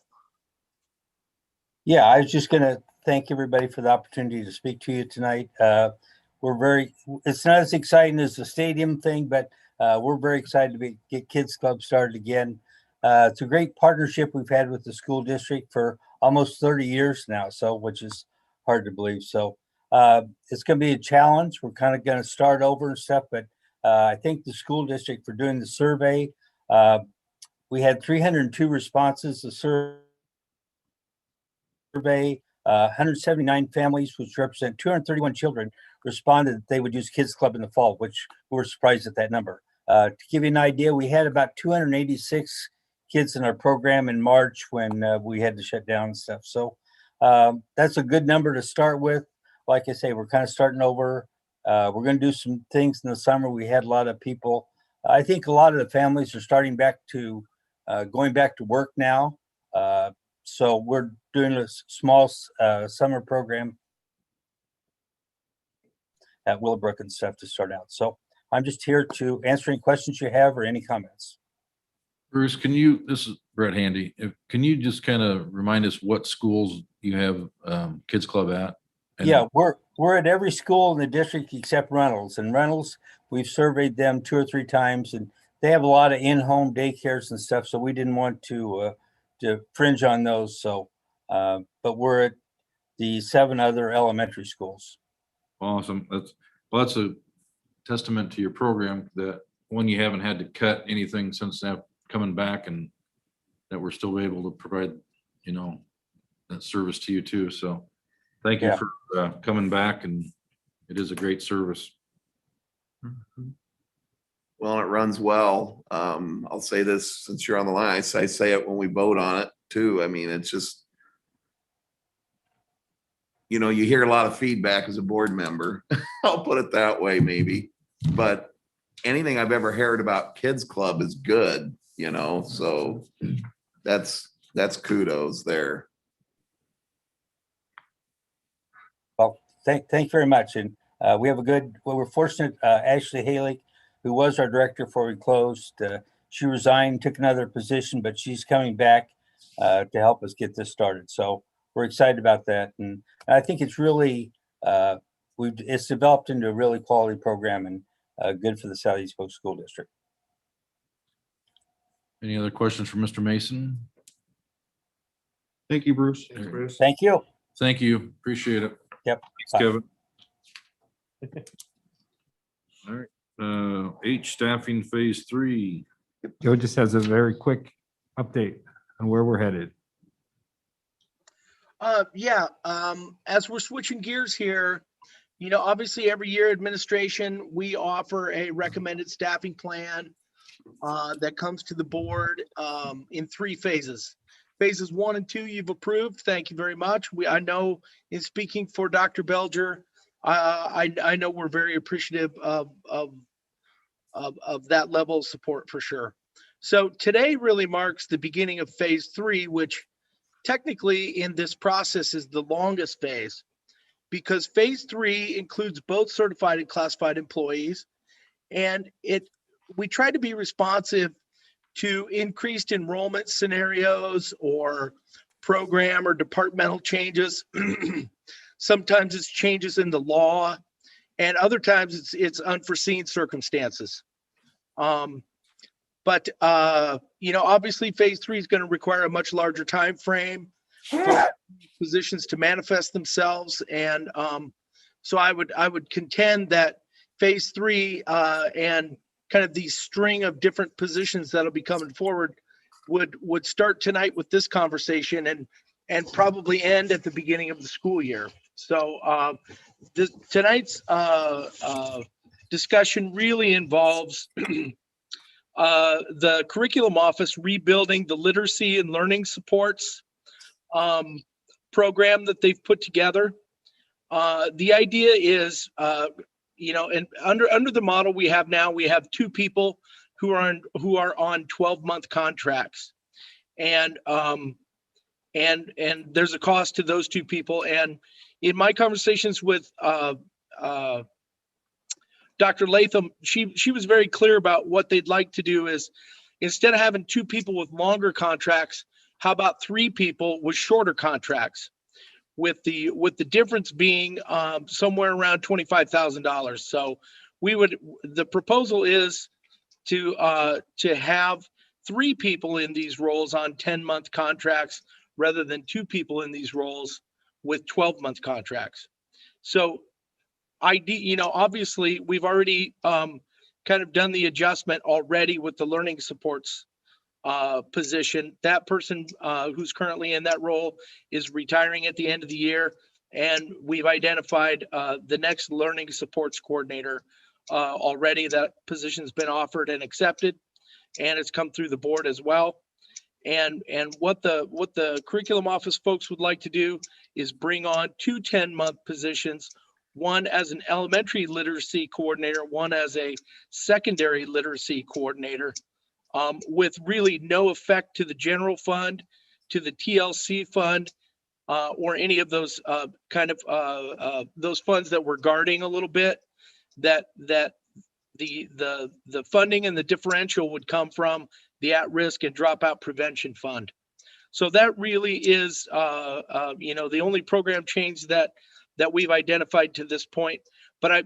Yeah, I was just going to thank everybody for the opportunity to speak to you tonight. It's not as exciting as the stadium thing, but we're very excited to get Kids Club started again. It's a great partnership we've had with the school district for almost 30 years now, so which is hard to believe. So it's going to be a challenge. We're kind of going to start over and stuff, but I thank the school district for doing the survey. We had 302 responses. The survey, 179 families, which represent 231 children, responded that they would use Kids Club in the fall, which we were surprised at that number. To give you an idea, we had about 286 kids in our program in March when we had to shut down and stuff. So that's a good number to start with. Like I say, we're kind of starting over. We're going to do some things in the summer. We had a lot of people. I think a lot of the families are starting back to going back to work now. So we're doing a small summer program at Willowbrook and stuff to start out. So I'm just here to answer any questions you have or any comments. Bruce, this is Brett Handy. Can you just kind of remind us what schools you have Kids Club at? Yeah, we're at every school in the district except Reynolds. And Reynolds, we've surveyed them 2 or 3 times, and they have a lot of in-home daycares and stuff. So we didn't want to fringe on those. So, but we're at the 7 other elementary schools. Awesome. That's a testament to your program that one, you haven't had to cut anything since that coming back, and that we're still able to provide, that service to you too. So thank you for coming back, and it is a great service. Well, it runs well. I'll say this since you're on the line. I say it when we vote on it too. I mean, it's just, you hear a lot of feedback as a board member. I'll put it that way, maybe. But anything I've ever heard about Kids Club is good, so that's kudos there. Well, thank you very much. And we have we're fortunate, Ashley Haley, who was our director before we closed, she resigned, took another position, but she's coming back to help us get this started. So we're excited about that. And I think it's really, it's developed into a really quality program and good for the Southeast Polk School District. Any other questions for Mr. Mason? Thank you, Bruce. Thanks, Bruce. Thank you. Thank you. Appreciate it. Yep. Thanks, Kevin. All right. H staffing phase 3. Joe just has a very quick update on where we're headed. As we're switching gears here, obviously every year administration, we offer a recommended staffing plan that comes to the board in 3 phases. Phases 1 and 2 you've approved. Thank you very much. I know in speaking for Dr. Belger, I know we're very appreciative of that level of support for sure. So today really marks the beginning of phase 3, which technically in this process is the longest phase, because phase 3 includes both certified and classified employees. And we try to be responsive to increased enrollment scenarios or program or departmental changes. Sometimes it's changes in the law, and other times it's unforeseen circumstances. But obviously phase 3 is going to require a much larger time frame for positions to manifest themselves. And so I would contend that phase 3 and kind of the string of different positions that'll be coming forward would start tonight with this conversation and probably end at the beginning of the school year. So tonight's discussion really involves the curriculum office rebuilding the literacy and learning supports program that they've put together. The idea is, and under the model we have now, we have 2 people who are on 12-month contracts, and there's a cost to those 2 people. And in my conversations with Dr. Latham, she was very clear about what they'd like to do is, instead of having 2 people with longer contracts, how about 3 people with shorter contracts, with the difference being somewhere around $25,000. So the proposal is to have 3 people in these roles on 10-month contracts rather than 2 people in these roles with 12-month contracts. So obviously we've already kind of done the adjustment already with the learning supports position. That person who's currently in that role is retiring at the end of the year, and we've identified the next learning supports coordinator already. That position's been offered and accepted, and it's come through the board as well. And what the curriculum office folks would like to do is bring on 2 10-month positions, one as an elementary literacy coordinator, one as a secondary literacy coordinator, with really no effect to the general fund, to the TLC fund, or any of those those funds that we're guarding a little bit. That the funding and the differential would come from the at-risk and dropout prevention fund. So that really is the only program change that we've identified to this point. But I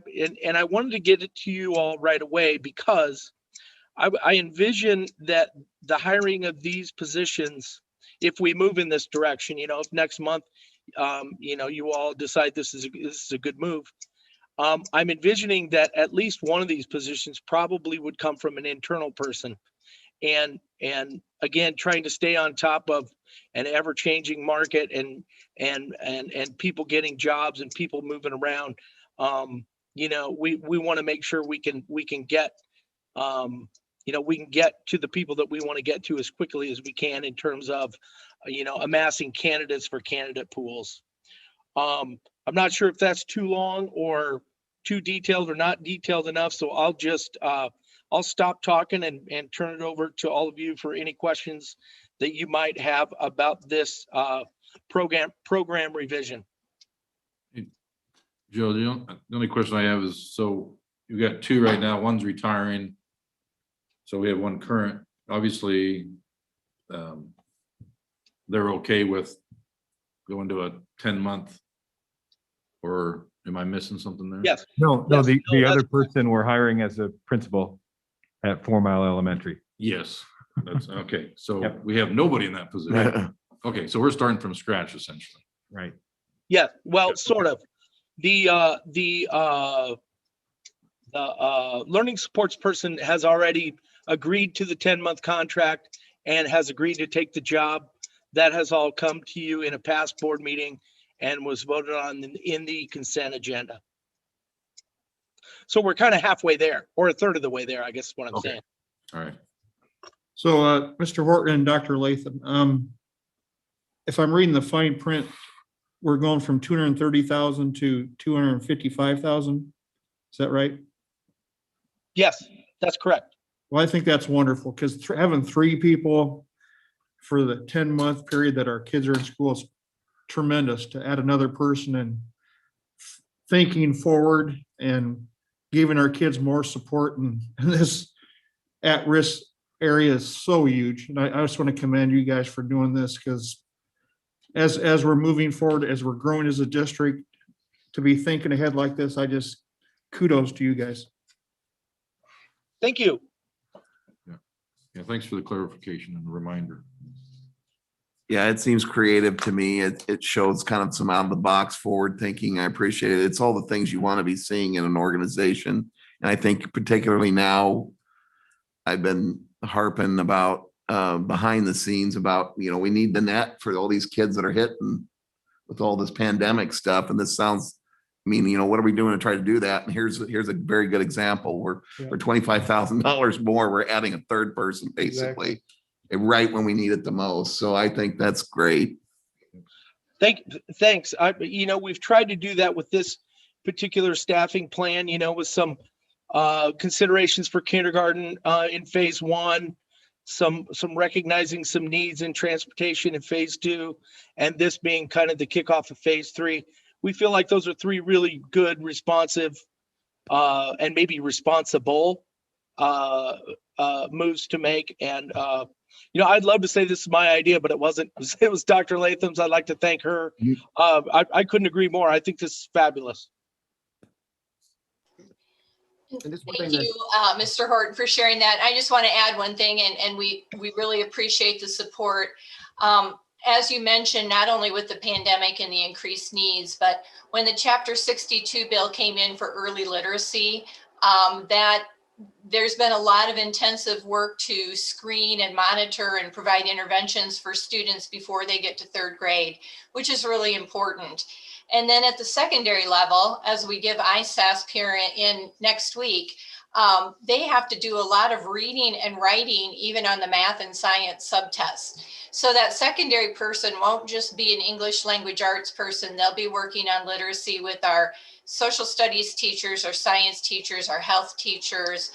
wanted to get it to you all right away, because I envision that the hiring of these positions, if we move in this direction, if next month, you all decide this is a good move, I'm envisioning that at least one of these positions probably would come from an internal person, and again, trying to stay on top of an ever-changing market and people getting jobs and people moving around. We want to make sure we can get we can get to the people that we want to get to as quickly as we can in terms of amassing candidates for candidate pools. I'm not sure if that's too long or too detailed or not detailed enough, so I'll stop talking and turn it over to all of you for any questions that you might have about this program revision. Joe, the only question I have is, so you've got 2 right now, one's retiring. So we have 1 current, obviously, they're okay with going to a 10-month, or am I missing something there? Yes. No, the other person we're hiring as a principal at 4 Mile Elementary. Yes, that's okay. So Yep. we have nobody in that position. Okay, so we're starting from scratch essentially. Right. Yeah, well, sort of. The learning supports person has already agreed to the 10-month contract and has agreed to take the job. That has all come to you in a past board meeting and was voted on in the consent agenda. So we're kind of halfway there, or a third of the way there, I guess is what I'm saying. All right. So, Mr. Horton and Dr. Latham, if I'm reading the fine print, we're going from 230,000 to 255,000. Is that right? Yes, that's correct. Well, I think that's wonderful, because having 3 people for the 10-month period that our kids are in school is tremendous. To add another person in thinking forward and giving our kids more support, and this at-risk area is so huge. And I just want to commend you guys for doing this, because as we're moving forward, as we're growing as a district, to be thinking ahead like this, I just kudos to you guys. Thank you. Yeah, thanks for the clarification and the reminder. Yeah, it seems creative to me. It shows kind of some out of the box forward thinking. I appreciate it. It's all the things you want to be seeing in an organization. And I think particularly now, I've been harping about behind the scenes about, we need the net for all these kids that are hitting with all this pandemic stuff. And this sounds, what are we doing to try to do that? And here's a very good example. We're for $25,000 more, we're adding a third person basically, right when we need it the most. So I think that's great. Thanks. We've tried to do that with this particular staffing plan, with some considerations for kindergarten in phase 1, some recognizing some needs in transportation in phase 2, and this being kind of the kickoff of phase 3. We feel like those are 3 really good, responsive, and maybe responsible moves to make. And I'd love to say this is my idea, but it wasn't. It was Dr. Latham's. I'd like to thank her. I couldn't agree more. I think this is fabulous. Thank you, Mr. Horton, for sharing that. I just want to add one thing, and we really appreciate the support. As you mentioned, not only with the pandemic and the increased needs, but when the Chapter 62 bill came in for early literacy, that there's been a lot of intensive work to screen and monitor and provide interventions for students before they get to 3rd grade, which is really important. And then at the secondary level, as we give ISASP here in next week, they have to do a lot of reading and writing, even on the math and science subtests. So that secondary person won't just be an English language arts person. They'll be working on literacy with our social studies teachers, our science teachers, our health teachers,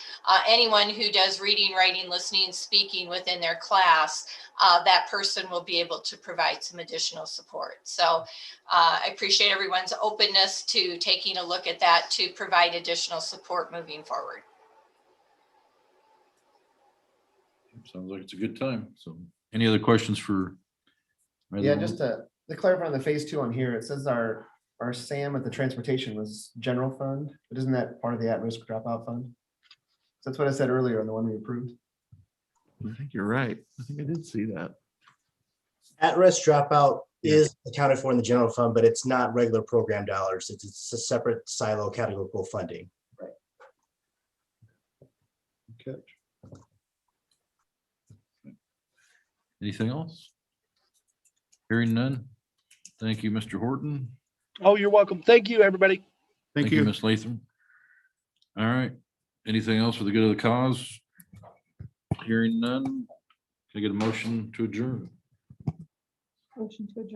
anyone who does reading, writing, listening, speaking within their class. That person will be able to provide some additional support. So I appreciate everyone's openness to taking a look at that to provide additional support moving forward. Sounds like it's a good time. So any other questions for? Yeah, just to clarify on the phase 2 on here, it says our SAM at the transportation was general fund, but isn't that part of the at-risk dropout fund? So that's what I said earlier on the one we approved. I think you're right. I think I did see that. At-risk dropout is accounted for in the general fund, but it's not regular program dollars. It's a separate silo categorical funding. Right. Okay. Anything else? Hearing none. Thank you, Mr. Horton. Oh, you're welcome. Thank you, everybody. Thank you, Ms. Latham. All right. Anything else for the good of the cause? Hearing none. Can I get a motion to adjourn? Motion to adjourn.